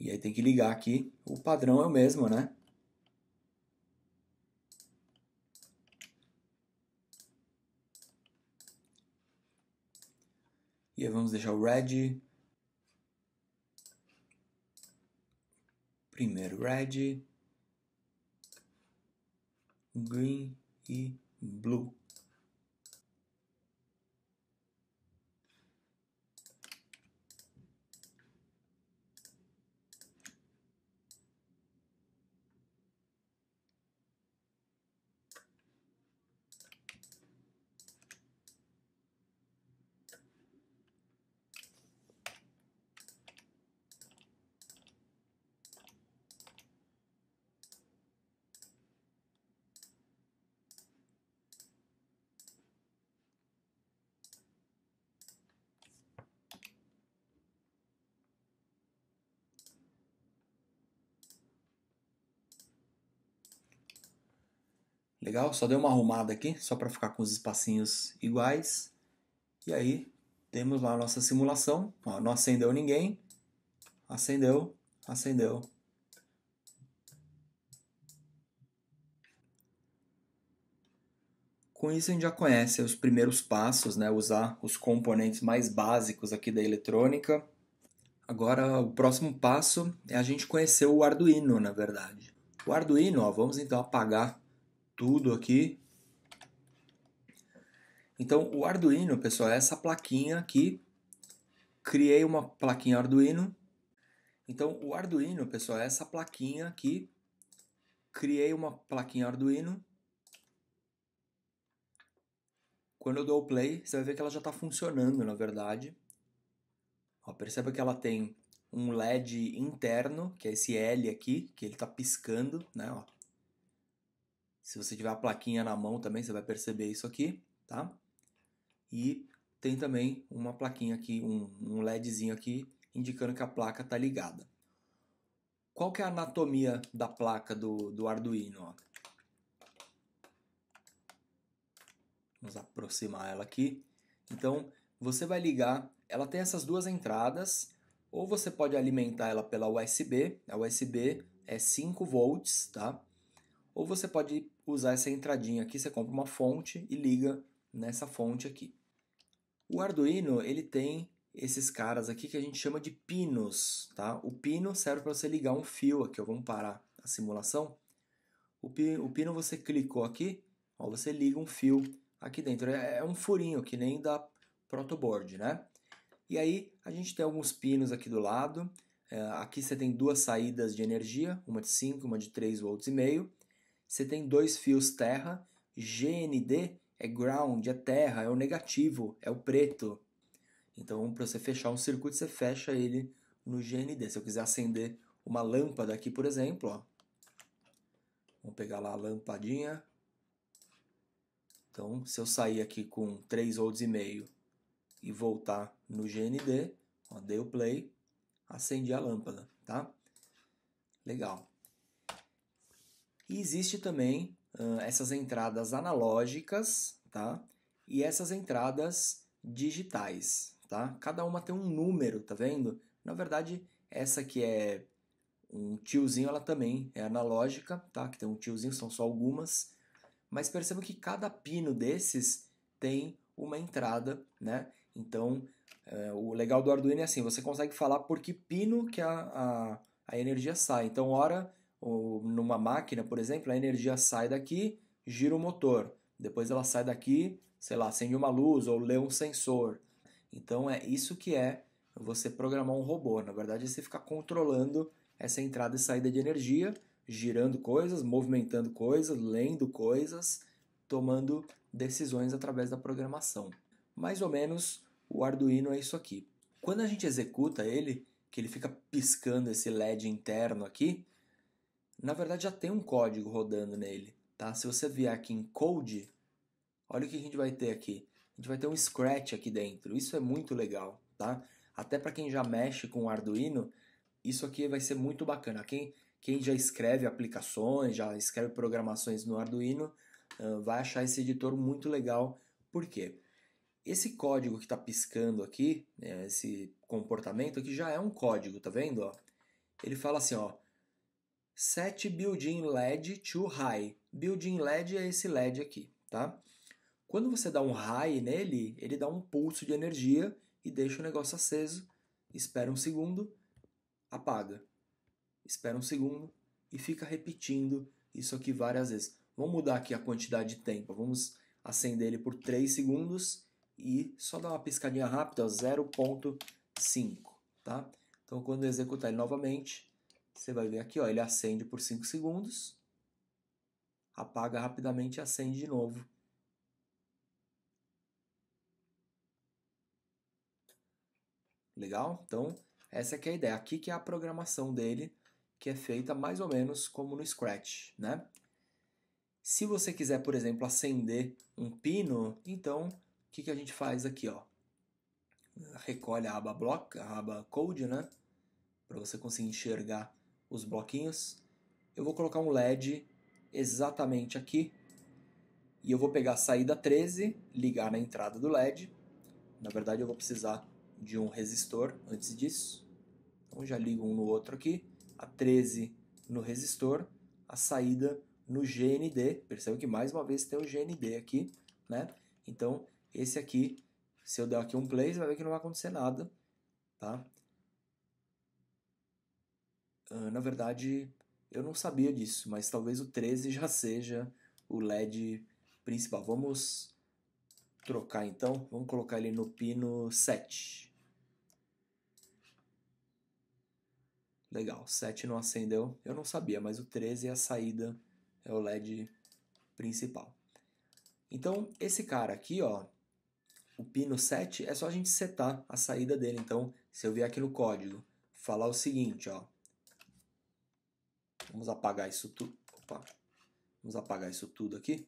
E aí tem que ligar aqui, o padrão é o mesmo, né? E aí vamos deixar o red. Primeiro red, green e blue. Legal? Só dei uma arrumada aqui, só para ficar com os espacinhos iguais. E aí, temos lá a nossa simulação. Ó, não acendeu ninguém. Acendeu, acendeu. Com isso a gente já conhece os primeiros passos, né? Usar os componentes mais básicos aqui da eletrônica. Agora, o próximo passo é a gente conhecer o Arduino, na verdade. O Arduino, ó, vamos então apagar tudo aqui. Então, o Arduino, pessoal, é essa plaquinha aqui. Criei uma plaquinha Arduino. Então, o Arduino, pessoal, é essa plaquinha aqui. Criei uma plaquinha Arduino. Quando eu dou o play, você vai ver que ela já está funcionando, na verdade. Ó, perceba que ela tem um LED interno, que é esse L aqui, que ele está piscando, né? Ó. Se você tiver a plaquinha na mão também, você vai perceber isso aqui, tá? E tem também uma plaquinha aqui, um LEDzinho aqui, indicando que a placa está ligada. Qual que é a anatomia da placa do Arduino? Ó? Vamos aproximar ela aqui. Então, você vai ligar, ela tem essas duas entradas, ou você pode alimentar ela pela USB, a USB é 5 volts, tá? Ou você pode usar essa entradinha aqui, você compra uma fonte e liga nessa fonte aqui. O Arduino, ele tem esses caras aqui que a gente chama de pinos, tá? O pino serve para você ligar um fio aqui, ó, vamos parar a simulação. O pino você clicou aqui, ó, você liga um fio aqui dentro. É um furinho, que nem da protoboard, né? E aí a gente tem alguns pinos aqui do lado. Aqui você tem duas saídas de energia, uma de 5, uma de 3,5 volts. Você tem dois fios terra, GND é ground, é terra, é o negativo, é o preto. Então, para você fechar um circuito, você fecha ele no GND. Se eu quiser acender uma lâmpada aqui, por exemplo, ó, vamos pegar lá a lampadinha. Então, se eu sair aqui com 3,5 volts e voltar no GND, ó, dei o play, acendi a lâmpada, tá? Legal. E existe também essas entradas analógicas, tá? E essas entradas digitais, tá? Cada uma tem um número, tá vendo? Na verdade, essa que é um tiozinho, ela também é analógica, tá? Que tem um tiozinho, são só algumas. Mas perceba que cada pino desses tem uma entrada, né? Então, o legal do Arduino é assim, você consegue falar por que pino que a energia sai. Então, ora, numa máquina, por exemplo, a energia sai daqui, gira o motor. Depois ela sai daqui, sei lá, acende uma luz ou lê um sensor. Então, é isso que é você programar um robô. Na verdade, é você ficar controlando essa entrada e saída de energia, girando coisas, movimentando coisas, lendo coisas, tomando decisões através da programação. Mais ou menos o Arduino é isso aqui. Quando a gente executa ele, que ele fica piscando esse LED interno aqui, na verdade já tem um código rodando nele, tá? Se você vier aqui em Code, olha o que a gente vai ter aqui. A gente vai ter um Scratch aqui dentro. Isso é muito legal, tá? Até para quem já mexe com o Arduino, isso aqui vai ser muito bacana. Quem já escreve aplicações, já escreve programações no Arduino, vai achar esse editor muito legal. Por quê? Esse código que está piscando aqui, esse comportamento aqui já é um código, tá vendo? Ó? Ele fala assim, ó, set built-in LED to high. Built-in LED é esse LED aqui, tá? Quando você dá um high nele, ele dá um pulso de energia e deixa o negócio aceso, espera um segundo, apaga. Espera um segundo e fica repetindo isso aqui várias vezes. Vamos mudar aqui a quantidade de tempo. Vamos acender ele por 3 segundos e só dar uma piscadinha rápida, 0,5, tá? Então, quando eu executar ele novamente, você vai ver aqui, ó, ele acende por 5 segundos, apaga rapidamente e acende de novo. Legal? Então, essa aqui é a ideia. Aqui que é a programação dele, que é feita mais ou menos como no Scratch, né? Se você quiser, por exemplo, acender um pino, então o que a gente faz aqui, ó? Recolhe a aba Block, a aba Code, né? Para você conseguir enxergar os bloquinhos. Eu vou colocar um LED exatamente aqui e eu vou pegar a saída 13, ligar na entrada do LED. Na verdade, eu vou precisar de um resistor antes disso. Então já ligo um no outro aqui, a 13 no resistor, a saída no GND. Percebe que mais uma vez tem o GND aqui, né? Então esse aqui, se eu der aqui um play, você vai ver que não vai acontecer nada, tá? Na verdade, eu não sabia disso, mas talvez o 13 já seja o LED principal. Vamos trocar então, vamos colocar ele no pino 7. Legal, 7 não acendeu, eu não sabia, mas o 13 é a saída, é o LED principal. Então, esse cara aqui, ó, o pino 7, é só a gente setar a saída dele. Então, se eu vier aqui no código, falar o seguinte, ó. Vamos apagar isso tudo. Opa. Vamos apagar isso tudo aqui.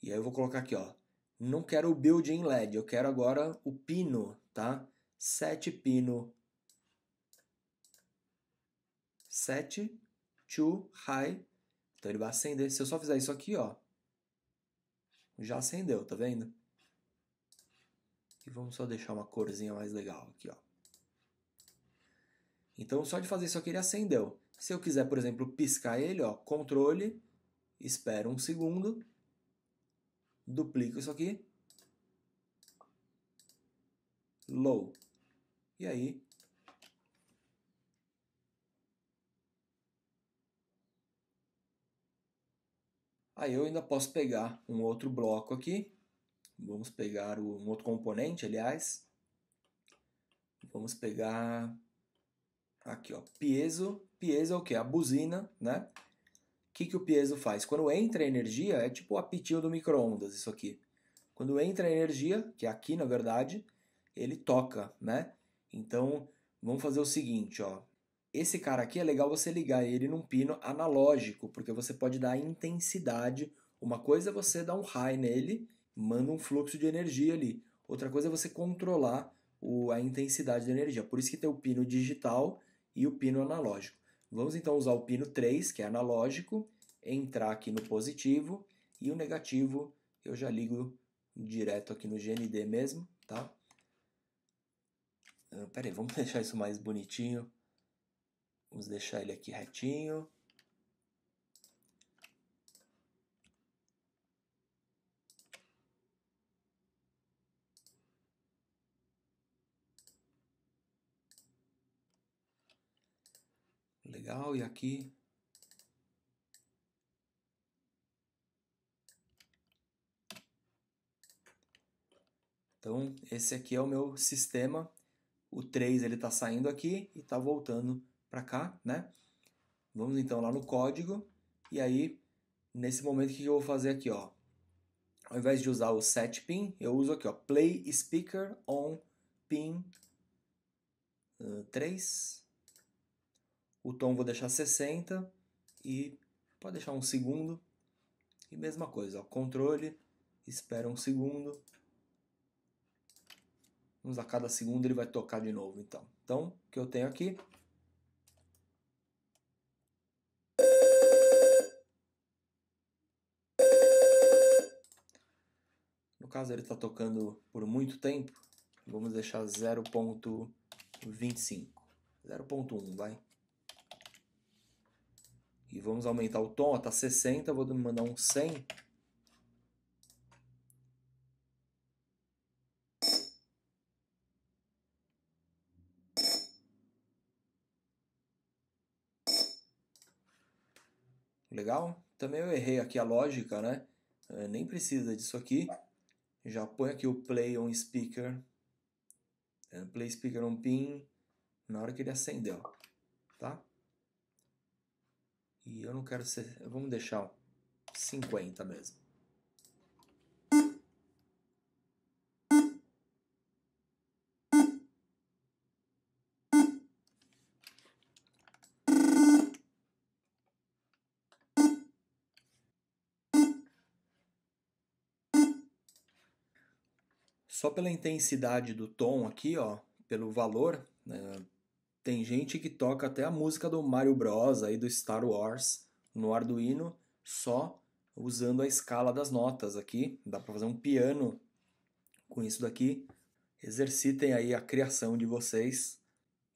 E aí eu vou colocar aqui, ó. Não quero o build-in LED, eu quero agora o pino, tá? 7 pino. 7 to high. Então ele vai acender. Se eu só fizer isso aqui, ó. Já acendeu, tá vendo? E vamos só deixar uma corzinha mais legal aqui, ó. Então só de fazer isso aqui ele acendeu. Se eu quiser, por exemplo, piscar ele, ó, controle, espero um segundo, duplico isso aqui, low. E aí eu ainda posso pegar um outro bloco aqui. Vamos pegar um outro componente, aliás. Vamos pegar aqui, ó, piezo. Piezo é o que? A buzina, né? O que o piezo faz? Quando entra energia, é tipo o apitinho do micro-ondas, isso aqui. Quando entra energia, que é aqui na verdade, ele toca, né? Então, vamos fazer o seguinte, ó. Esse cara aqui é legal você ligar ele num pino analógico, porque você pode dar intensidade. Uma coisa é você dar um high nele, manda um fluxo de energia ali. Outra coisa é você controlar a intensidade da energia. Por isso que tem o pino digital e o pino analógico. Vamos então usar o pino 3, que é analógico, entrar aqui no positivo e o negativo eu já ligo direto aqui no GND mesmo, tá? Pera aí, vamos deixar isso mais bonitinho. Vamos deixar ele aqui retinho. Legal, e aqui? Então, esse aqui é o meu sistema. O 3 ele está saindo aqui e está voltando para cá, né? Vamos então lá no código. E aí, nesse momento, o que eu vou fazer aqui, ó? Ao invés de usar o set pin, eu uso aqui, ó, play speaker on pin 3. O tom vou deixar 60 e pode deixar um segundo. E mesma coisa, ó, controle, espera um segundo. A cada segundo ele vai tocar de novo, então. Então, o que eu tenho aqui? No caso, ele está tocando por muito tempo. Vamos deixar 0.25. 0.1, vai. E vamos aumentar o tom, está 60, vou mandar um 100. Legal? Também eu errei aqui a lógica, né? Nem precisa disso aqui. Já põe aqui o play on speaker. Play speaker on pin. Na hora que ele acendeu, tá? E eu não quero ser... Vamos deixar 50 mesmo. Só pela intensidade do tom aqui, ó, pelo valor, né, tem gente que toca até a música do Mario Bros, aí do Star Wars, no Arduino, só usando a escala das notas aqui. Dá para fazer um piano com isso daqui. Exercitem aí a criação de vocês.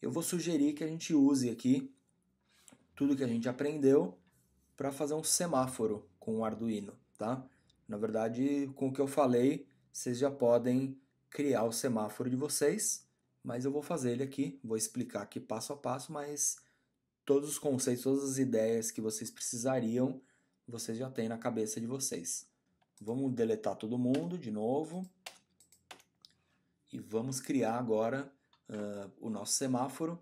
Eu vou sugerir que a gente use aqui tudo que a gente aprendeu para fazer um semáforo com o Arduino, tá? Na verdade, com o que eu falei, vocês já podem criar o semáforo de vocês, mas eu vou fazer ele aqui, vou explicar aqui passo a passo, mas todos os conceitos, todas as ideias que vocês precisariam, vocês já têm na cabeça de vocês. Vamos deletar todo mundo de novo e vamos criar agora o nosso semáforo.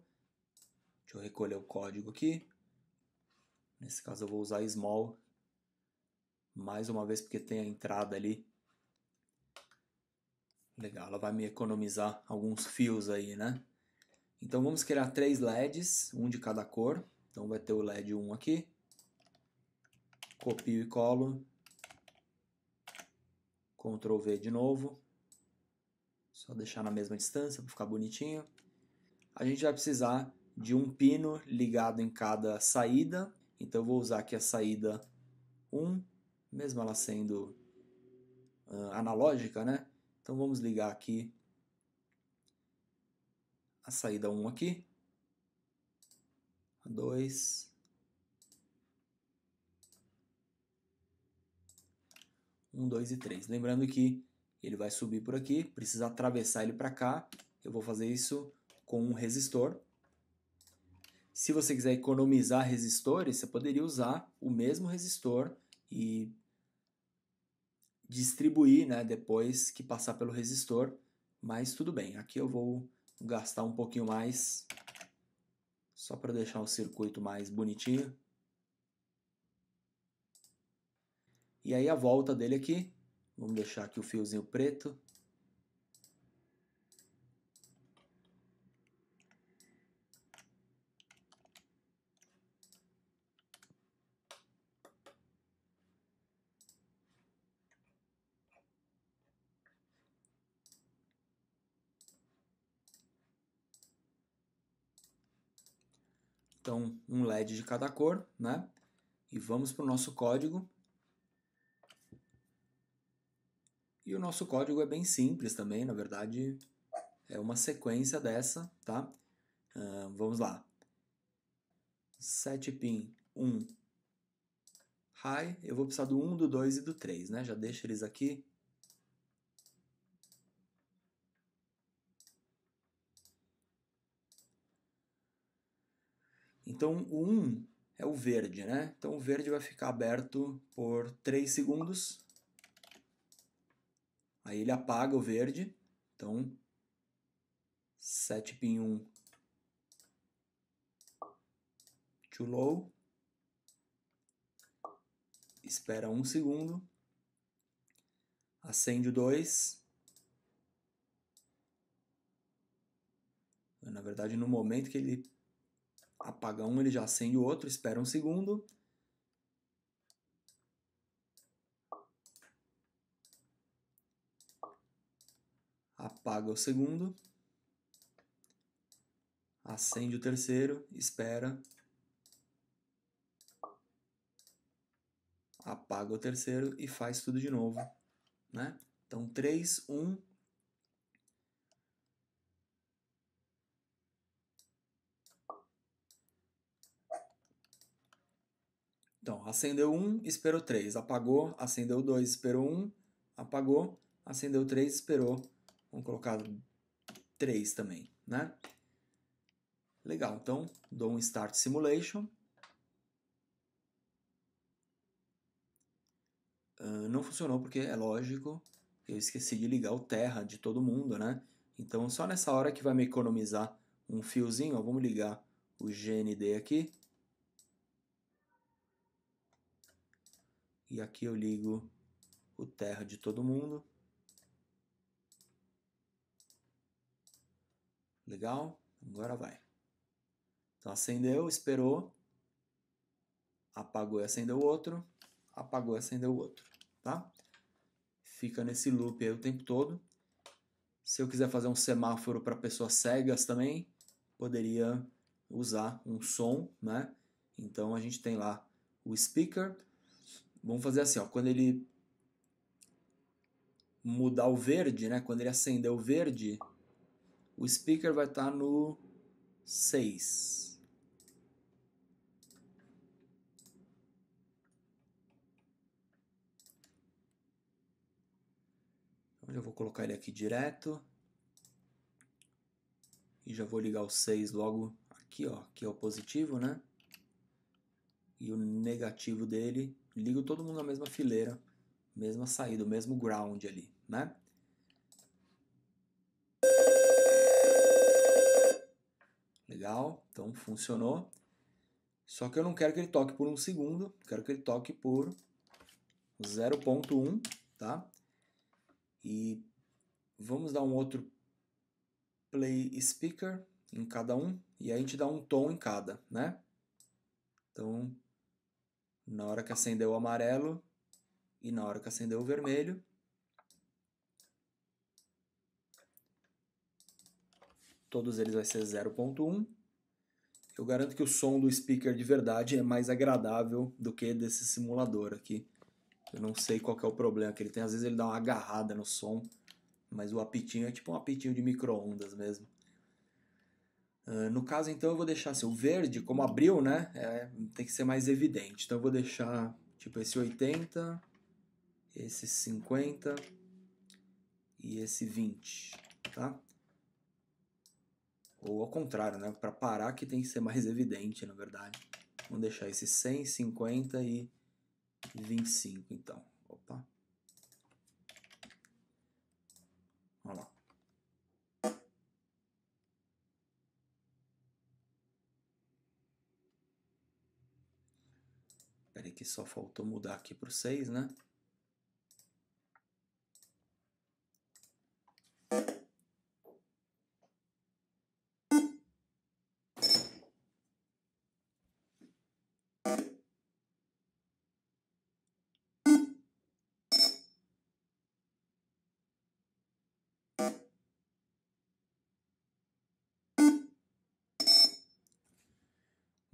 Deixa eu recolher o código aqui. Nesse caso eu vou usar small mais uma vez porque tem a entrada ali. Legal, ela vai me economizar alguns fios aí, né? Então vamos criar 3 LEDs, um de cada cor. Então vai ter o LED 1 aqui. Copio e colo. Ctrl V de novo. Só deixar na mesma distância para ficar bonitinho. A gente vai precisar de um pino ligado em cada saída. Então eu vou usar aqui a saída 1, mesmo ela sendo analógica, né? Então vamos ligar aqui a saída 1 aqui. A 2. 1, 2 e 3. Lembrando que ele vai subir por aqui, precisa atravessar ele para cá. Eu vou fazer isso com um resistor. Se você quiser economizar resistores, você poderia usar o mesmo resistor e distribuir, né, depois que passar pelo resistor. Mas tudo bem, aqui eu vou gastar um pouquinho mais, só para deixar o circuito mais bonitinho. E aí a volta dele aqui, vamos deixar aqui o fiozinho preto. Então, um LED de cada cor, né? E vamos para o nosso código. E o nosso código é bem simples também, na verdade é uma sequência dessa, tá? Vamos lá. Set pin 1 high, eu vou precisar do 1, do 2 e do 3, né? Já deixo eles aqui. Então o 1 é o verde, né? Então o verde vai ficar aberto por 3 segundos. Aí ele apaga o verde. Então set pin 1 to low. Espera 1 segundo. Acende o 2. Na verdade, no momento que ele apaga um, ele já acende o outro. Espera 1 segundo. Apaga o segundo. Acende o terceiro. Espera. Apaga o terceiro e faz tudo de novo, né? Então 3, 1. Então, acendeu 1, esperou 3, apagou, acendeu 2, esperou 1, apagou, acendeu 3, esperou. Vamos colocar 3 também, né? Legal, então dou um Start Simulation. Não funcionou porque, é lógico, eu esqueci de ligar o Terra de todo mundo, né? Então só nessa hora que vai me economizar um fiozinho, ó, vamos ligar o GND aqui. E aqui eu ligo o Terra de todo mundo. Legal? Agora vai. Então acendeu, esperou, apagou e acendeu o outro, apagou e acendeu o outro, tá? Fica nesse loop aí o tempo todo. Se eu quiser fazer um semáforo para pessoas cegas também, poderia usar um som, né? Então a gente tem lá o speaker. Vamos fazer assim, ó, quando ele mudar o verde, né? Quando ele acender o verde, o speaker vai estar no 6. Então, eu vou colocar ele aqui direto. E já vou ligar o 6 logo aqui, ó. Aqui é o positivo, né? E o negativo dele, ligo todo mundo na mesma fileira, mesma saída, o mesmo ground ali, né? Legal, então funcionou. Só que eu não quero que ele toque por 1 segundo, quero que ele toque por 0.1, tá? E vamos dar um outro play speaker. em cada um e aí a gente dá um tom em cada, né? Então, na hora que acendeu o amarelo e na hora que acendeu o vermelho, todos eles vai ser 0.1. Eu garanto que o som do speaker de verdade é mais agradável do que desse simulador aqui. Eu não sei qual que é o problema que ele tem. Às vezes ele dá uma agarrada no som, mas o apitinho é tipo um apitinho de micro-ondas mesmo. No caso, então, eu vou deixar assim, o verde, como abriu, né? Tem que ser mais evidente. Então eu vou deixar tipo esse 80, esse 50 e esse 20, tá? Ou ao contrário, né? Para parar que tem que ser mais evidente, na verdade. Vamos deixar esse 100, 50 e 25, então. Opa. Olha lá. Espera aí que só faltou mudar aqui para o 6, né?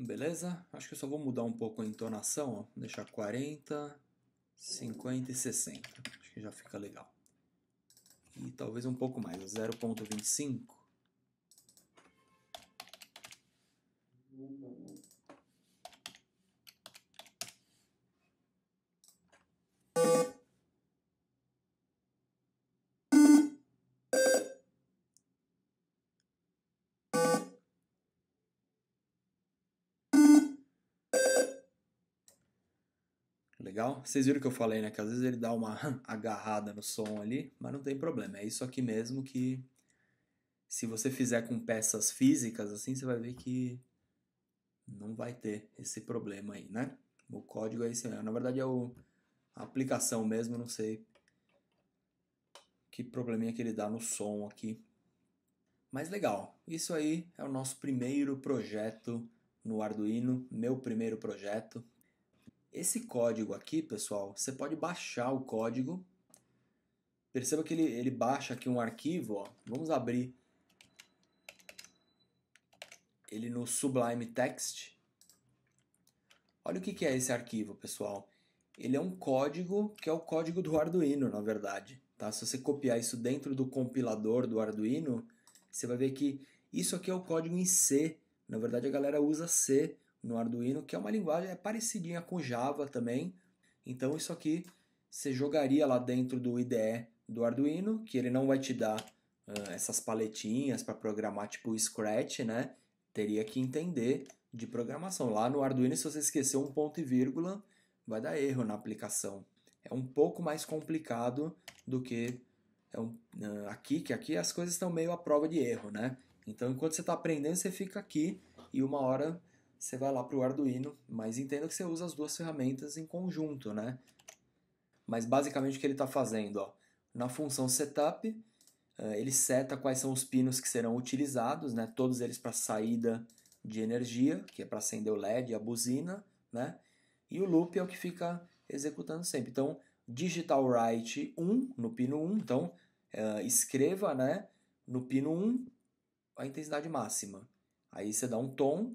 Beleza? Acho que eu só vou mudar um pouco a entonação, ó. Deixar 40, 50 e 60. Acho que já fica legal. E talvez um pouco mais, 0.25. Legal? Vocês viram que eu falei, né? Que às vezes ele dá uma agarrada no som ali, mas não tem problema. É isso aqui mesmo que, se você fizer com peças físicas, assim, você vai ver que não vai ter esse problema aí, né? O código é esse mesmo. Na verdade é a aplicação mesmo, não sei que probleminha que ele dá no som aqui. Mas legal, isso aí é o nosso primeiro projeto no Arduino, meu primeiro projeto. Esse código aqui, pessoal, você pode baixar o código. Perceba que ele baixa aqui um arquivo, ó. Vamos abrir ele no Sublime Text. Olha o que é esse arquivo, pessoal. Ele é um código que é o código do Arduino, na verdade. Tá? Se você copiar isso dentro do compilador do Arduino, você vai ver que isso aqui é o código em C. Na verdade, a galera usa C no Arduino, que é uma linguagem parecidinha com Java também. Então, isso aqui você jogaria lá dentro do IDE do Arduino, que ele não vai te dar essas paletinhas para programar tipo Scratch, né? Teria que entender de programação. Lá no Arduino, se você esquecer um ponto e vírgula, vai dar erro na aplicação. É um pouco mais complicado do que aqui, que aqui as coisas estão meio à prova de erro, né? Então, enquanto você está aprendendo, você fica aqui e uma hora você vai lá para o Arduino, mas entenda que você usa as duas ferramentas em conjunto, né? Mas basicamente o que ele está fazendo, ó, na função setup, ele seta quais são os pinos que serão utilizados, né? Todos eles para saída de energia, que é para acender o LED e a buzina, né? E o loop é o que fica executando sempre. Então, digital write 1 no pino 1, então escreva, né, no pino 1 a intensidade máxima. Aí você dá um tom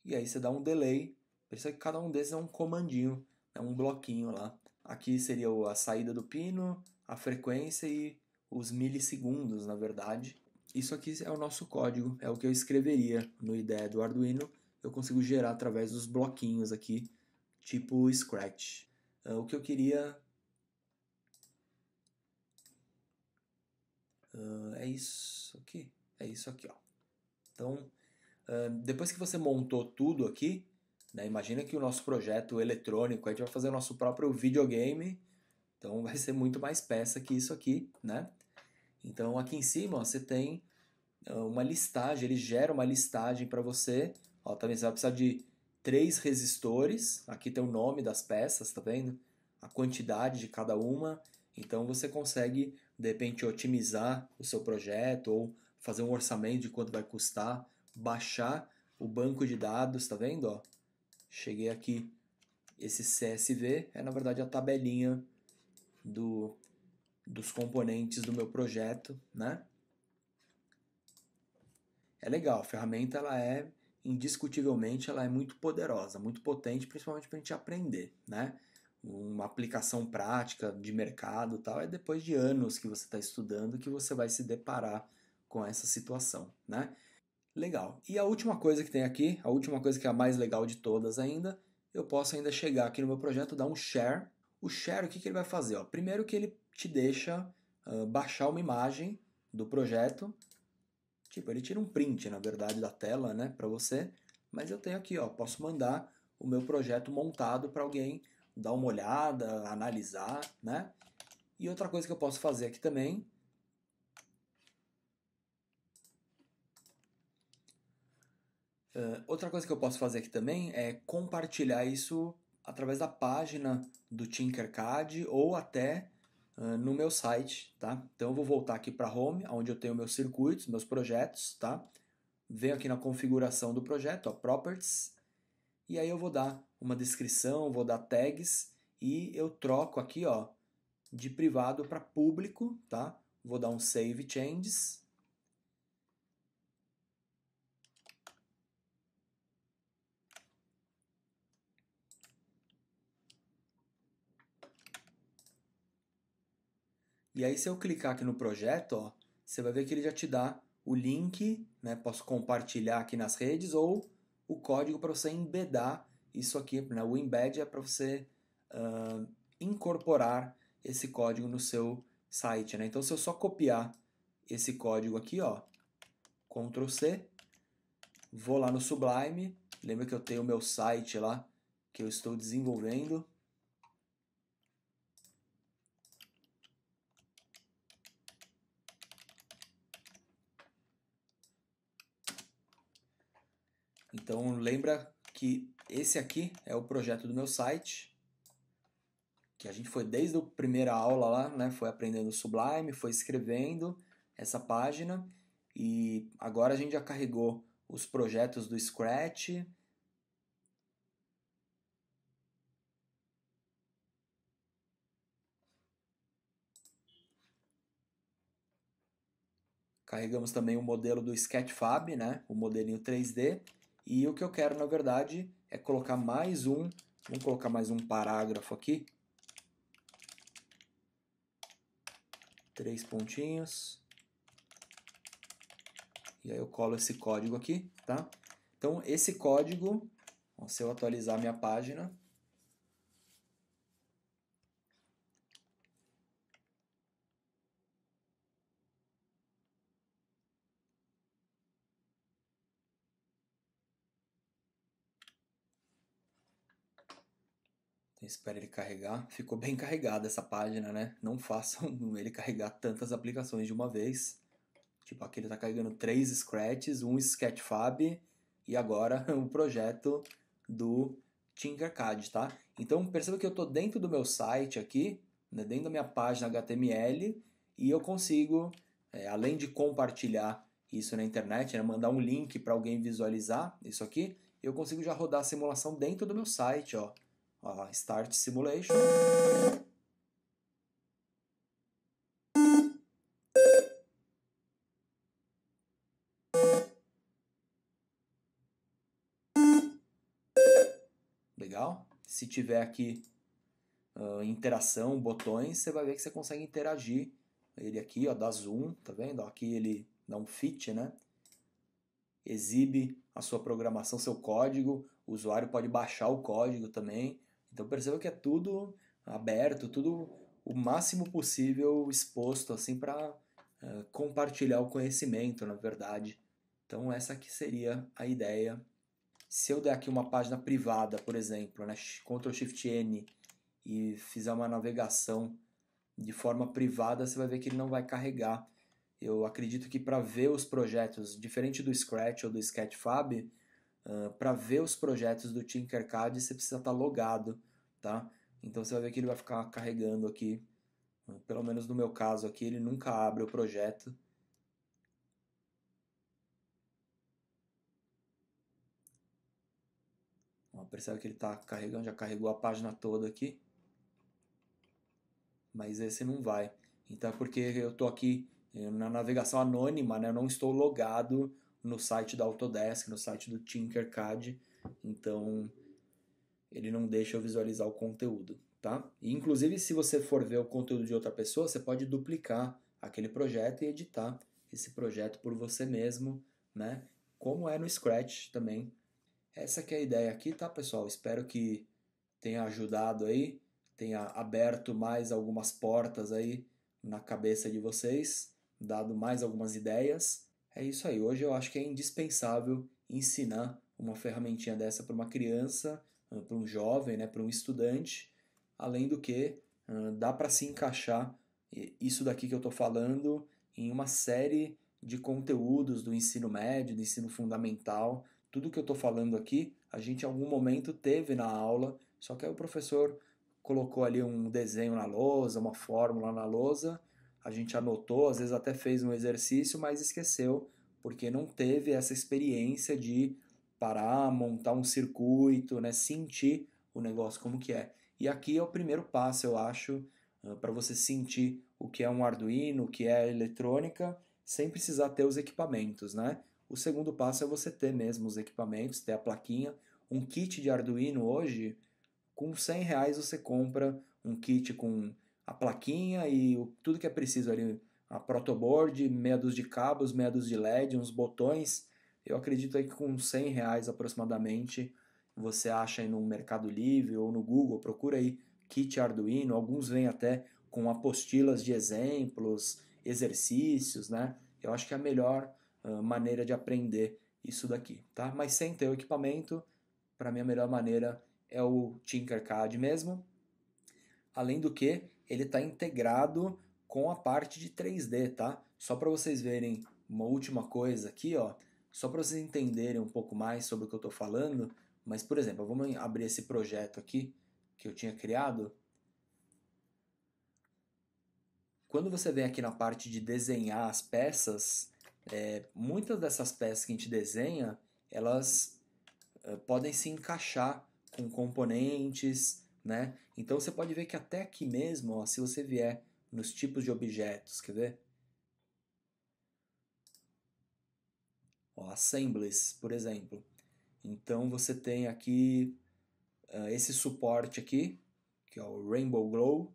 e aí você dá um delay. Perceba que cada um desses é um comandinho, é um bloquinho lá. Aqui seria a saída do pino, a frequência e os milissegundos, na verdade. Isso aqui é o nosso código, é o que eu escreveria no IDE do Arduino. Eu consigo gerar através dos bloquinhos aqui, tipo Scratch. O que eu queria é isso aqui. É isso aqui, ó. Então, depois que você montou tudo aqui, né, imagina que o nosso projeto eletrônico, a gente vai fazer o nosso próprio videogame, então vai ser muito mais peça que isso aqui, né? Então aqui em cima ó, você tem uma listagem, ele gera uma listagem para você. Ó, também você vai precisar de 3 resistores, aqui tem o nome das peças, tá vendo? A quantidade de cada uma, então você consegue de repente otimizar o seu projeto ou fazer um orçamento de quanto vai custar, baixar o banco de dados, tá vendo? Ó, cheguei aqui, esse CSV é na verdade a tabelinha dos componentes do meu projeto, né? É legal, a ferramenta ela é indiscutivelmente ela é muito poderosa, muito potente, principalmente para a gente aprender, né? Uma aplicação prática de mercado e tal é depois de anos que você está estudando que você vai se deparar com essa situação, né? Legal. E a última coisa que tem aqui, a última coisa que é a mais legal de todas ainda, eu posso ainda chegar aqui no meu projeto, dar um share. O share, o que ele vai fazer? Ó? Primeiro que ele te deixa baixar uma imagem do projeto. Tipo, ele tira um print, na verdade, da tela, né, para você. Mas eu tenho aqui, ó, posso mandar o meu projeto montado para alguém dar uma olhada, analisar, né? E outra coisa que eu posso fazer aqui também é compartilhar isso através da página do Tinkercad ou até no meu site, tá? Então eu vou voltar aqui para Home, onde eu tenho meus circuitos, meus projetos, tá? Venho aqui na configuração do projeto, ó, Properties, e aí eu vou dar uma descrição, vou dar tags e eu troco aqui, ó, de privado para público, tá? Vou dar um Save Changes. E aí se eu clicar aqui no projeto, ó, você vai ver que ele já te dá o link, né? Posso compartilhar aqui nas redes ou o código para você embedar isso aqui, né? O embed é para você incorporar esse código no seu site, né? Então se eu só copiar esse código aqui, ó, Ctrl C, vou lá no Sublime, lembra que eu tenho o meu site lá que eu estou desenvolvendo. Então lembra que esse aqui é o projeto do meu site, que a gente foi desde a primeira aula lá, né, foi aprendendo Sublime, foi escrevendo essa página e agora a gente já carregou os projetos do Scratch. Carregamos também o modelo do Sketchfab, né, o modelinho 3D. E o que eu quero, na verdade, é colocar mais vamos colocar mais um parágrafo aqui. 3 pontinhos. E aí eu colo esse código aqui, tá? Então esse código, se eu atualizar minha página, então, espero ele carregar. Ficou bem carregada essa página, né? Não façam ele carregar tantas aplicações de uma vez. Tipo, aqui ele está carregando 3 Scratches, um Sketchfab e agora o projeto do Tinkercad, tá? Então perceba que eu estou dentro do meu site aqui, né, dentro da minha página HTML e eu consigo, além de compartilhar isso na internet, né, mandar um link para alguém visualizar isso aqui, eu consigo já rodar a simulação dentro do meu site, ó. Ó, Start Simulation. Legal? Se tiver aqui interação, botões, você vai ver que você consegue interagir. Ele aqui, ó, dá zoom, tá vendo? Aqui ele dá um fit, né? Exibe a sua programação, seu código. O usuário pode baixar o código também. Então perceba que é tudo aberto, tudo o máximo possível exposto assim para compartilhar o conhecimento, na verdade. Então essa aqui seria a ideia. Se eu der aqui uma página privada, por exemplo, né, Ctrl Shift N e fizer uma navegação de forma privada, você vai ver que ele não vai carregar. Eu acredito que para ver os projetos, diferente do Scratch ou do Sketchfab, para ver os projetos do Tinkercad você precisa estar logado, tá? Então você vai ver que ele vai ficar carregando aqui, pelo menos no meu caso aqui, ele nunca abre o projeto. percebe que ele está carregando, já carregou a página toda aqui, mas esse não vai. Então é porque eu estou aqui na navegação anônima, né? Eu não estou logado no site da Autodesk, no site do Tinkercad, então ele não deixa eu visualizar o conteúdo, tá? E, inclusive, se você for ver o conteúdo de outra pessoa, você pode duplicar aquele projeto e editar esse projeto por você mesmo, né? Como é no Scratch também. Essa que é a ideia aqui, tá, pessoal? Espero que tenha ajudado aí, tenha aberto mais algumas portas aí na cabeça de vocês, dado mais algumas ideias. É isso aí. Hoje eu acho que é indispensável ensinar uma ferramentinha dessa para uma criança, para um jovem, né, para um estudante. Além do que, dá para se encaixar isso daqui que eu estou falando em uma série de conteúdos do ensino médio, do ensino fundamental. Tudo que eu estou falando aqui, a gente em algum momento teve na aula, só que aí o professor colocou ali um desenho na lousa, uma fórmula na lousa, a gente anotou, às vezes até fez um exercício, mas esqueceu, porque não teve essa experiência de parar, montar um circuito, né, sentir o negócio como que é. E aqui é o primeiro passo, eu acho, para você sentir o que é um Arduino, o que é eletrônica, sem precisar ter os equipamentos, né? O segundo passo é você ter mesmo os equipamentos, ter a plaquinha. Um kit de Arduino hoje, com R$ 100 você compra um kit com a plaquinha e tudo que é preciso ali, a protoboard, meia dúzia de cabos, meia dúzia de LED, uns botões. Eu acredito aí que com R$ 100 aproximadamente você acha aí no Mercado Livre ou no Google, procura aí kit Arduino, alguns vêm até com apostilas de exemplos, exercícios, né? Eu acho que é a melhor maneira de aprender isso daqui, tá? Mas sem ter o equipamento, para mim a melhor maneira é o Tinkercad mesmo. Além do que, ele está integrado com a parte de 3D, tá? Só para vocês verem uma última coisa aqui, ó, só para vocês entenderem um pouco mais sobre o que eu estou falando, mas, por exemplo, vamos abrir esse projeto aqui que eu tinha criado. Quando você vem aqui na parte de desenhar as peças, muitas dessas peças que a gente desenha, elas podem se encaixar com componentes, né? Então você pode ver que até aqui mesmo, ó, se você vier nos tipos de objetos, quer ver? Ó, assemblies, por exemplo. Então você tem aqui esse suporte aqui, que é o Rainbow Glow.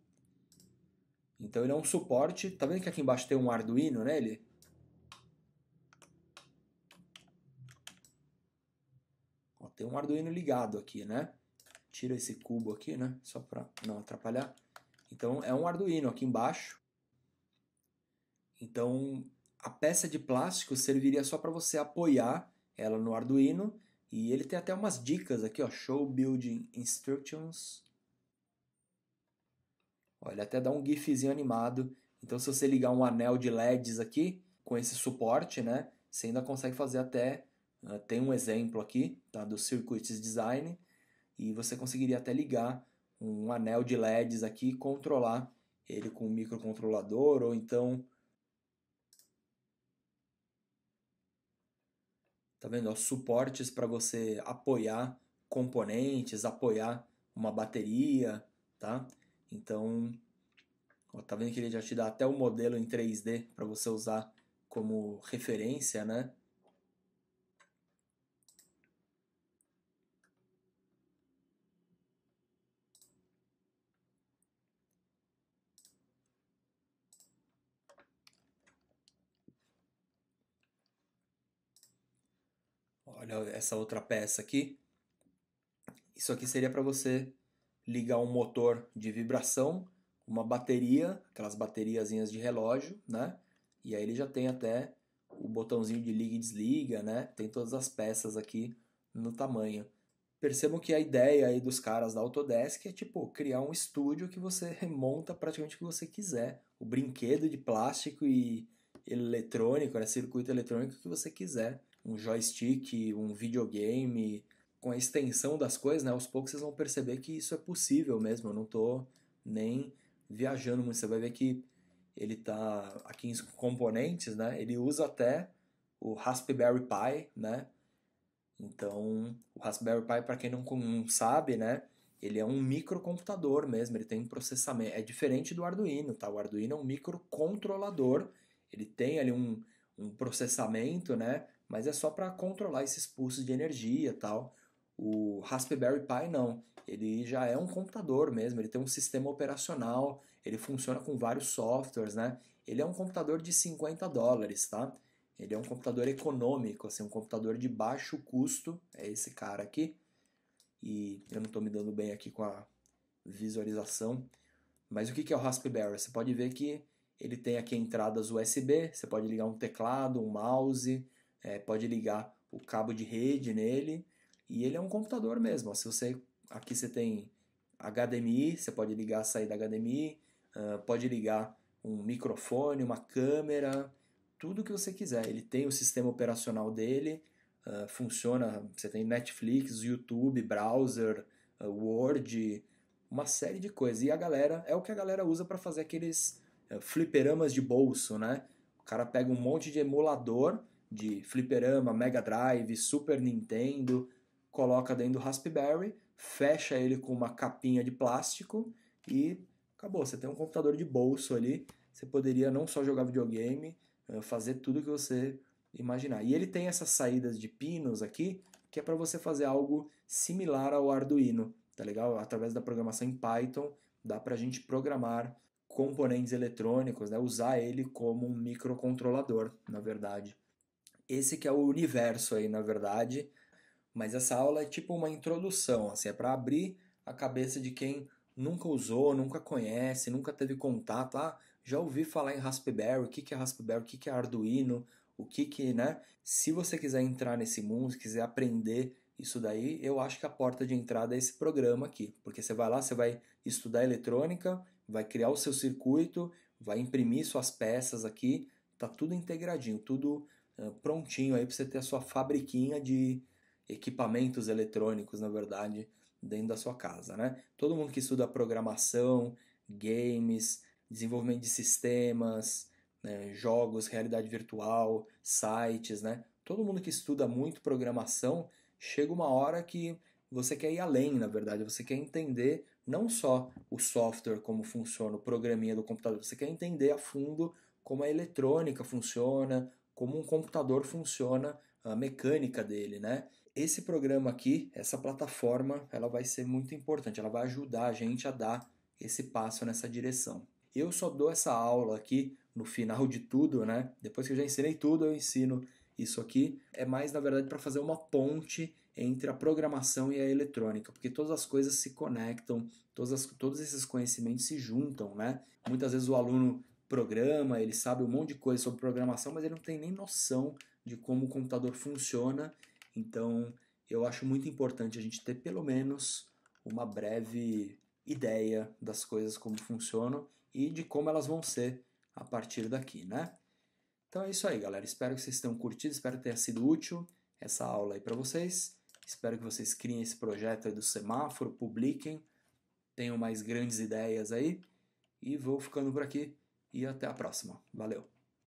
Então ele é um suporte, tá vendo que aqui embaixo tem um Arduino nele? Ó, tem um Arduino ligado aqui, né? Tira esse cubo aqui, né? Só para não atrapalhar. Então é um Arduino aqui embaixo. Então a peça de plástico serviria só para você apoiar ela no Arduino. E ele tem até umas dicas aqui, ó. Show Building Instructions. Ó, ele até dá um gifzinho animado. Então se você ligar um anel de LEDs aqui, com esse suporte, né? Você ainda consegue fazer até... tem um exemplo aqui, tá? Do Circuits Design. E você conseguiria até ligar um anel de LEDs aqui e controlar ele com um microcontrolador, ou então, tá vendo, ó, suportes para você apoiar componentes, apoiar uma bateria, tá? Então, ó, tá vendo que ele já te dá até o modelo em 3D para você usar como referência, né? Olha essa outra peça aqui. Isso aqui seria para você ligar um motor de vibração, uma bateria, aquelas bateriazinhas de relógio, né? E aí ele já tem até o botãozinho de liga e desliga, né? Tem todas as peças aqui no tamanho. Percebam que a ideia aí dos caras da Autodesk é tipo criar um estúdio que você monta praticamente o que você quiser, o brinquedo de plástico e eletrônico, né? Circuito eletrônico que você quiser, um joystick, um videogame, com a extensão das coisas, né, aos poucos vocês vão perceber que isso é possível mesmo. Eu não estou nem viajando muito. Você vai ver que ele está aqui em componentes, né? Ele usa até o Raspberry Pi, né? Então, o Raspberry Pi, para quem não sabe, né, ele é um microcomputador mesmo, ele tem um processamento, é diferente do Arduino, tá? O Arduino é um microcontrolador, ele tem ali um processamento, né, mas é só para controlar esses pulsos de energia e tal. O Raspberry Pi não, ele já é um computador mesmo, ele tem um sistema operacional, ele funciona com vários softwares, né? Ele é um computador de US$ 50, tá? Ele é um computador econômico, assim, um computador de baixo custo, é esse cara aqui. E eu não estou me dando bem aqui com a visualização. Mas o que é o Raspberry? Você pode ver que ele tem aqui entradas USB, você pode ligar um teclado, um mouse, pode ligar o cabo de rede nele. E ele é um computador mesmo. Ó. Se você, aqui você tem HDMI, você pode ligar a saída HDMI, pode ligar um microfone, uma câmera, tudo que você quiser. Ele tem o sistema operacional dele, funciona, você tem Netflix, YouTube, browser, Word, uma série de coisas. E a galera, é o que a galera usa para fazer aqueles fliperamas de bolso, né? O cara pega um monte de emulador de fliperama, Mega Drive, Super Nintendo, coloca dentro do Raspberry, fecha ele com uma capinha de plástico e acabou. Você tem um computador de bolso ali. Você poderia não só jogar videogame, fazer tudo que você imaginar. E ele tem essas saídas de pinos aqui, que é para você fazer algo similar ao Arduino, tá legal? Através da programação em Python, dá para a gente programar componentes eletrônicos, né? Usar ele como um microcontrolador, na verdade. Esse que é o universo aí, na verdade, mas essa aula é tipo uma introdução, assim, é para abrir a cabeça de quem nunca usou, nunca conhece, nunca teve contato. Ah, já ouvi falar em Raspberry, o que que é Raspberry, o que que é Arduino, o que que, né? Se você quiser entrar nesse mundo, se quiser aprender isso daí, eu acho que a porta de entrada é esse programa aqui, porque você vai lá, você vai estudar eletrônica, vai criar o seu circuito, vai imprimir suas peças aqui, tá tudo integradinho, tudo prontinho aí para você ter a sua fabriquinha de equipamentos eletrônicos, na verdade, dentro da sua casa, né? Todo mundo que estuda programação, games, desenvolvimento de sistemas, né, jogos, realidade virtual, sites, né? Todo mundo que estuda muito programação, chega uma hora que você quer ir além, na verdade, você quer entender não só o software, como funciona, o programinha do computador, você quer entender a fundo como a eletrônica funciona, como um computador funciona, a mecânica dele, né? Esse programa aqui, essa plataforma, ela vai ser muito importante, ela vai ajudar a gente a dar esse passo nessa direção. Eu só dou essa aula aqui no final de tudo, né? Depois que eu já ensinei tudo, eu ensino isso aqui. É mais, na verdade, para fazer uma ponte entre a programação e a eletrônica, porque todas as coisas se conectam, todos esses conhecimentos se juntam, né? Muitas vezes o aluno programa, ele sabe um monte de coisa sobre programação, mas ele não tem nem noção de como o computador funciona. Então, eu acho muito importante a gente ter pelo menos uma breve ideia das coisas como funcionam e de como elas vão ser a partir daqui, né? Então é isso aí, galera. Espero que vocês tenham curtido, espero que tenha sido útil essa aula aí para vocês. Espero que vocês criem esse projeto aí do semáforo, publiquem, tenham mais grandes ideias aí. E vou ficando por aqui e até a próxima. Valeu!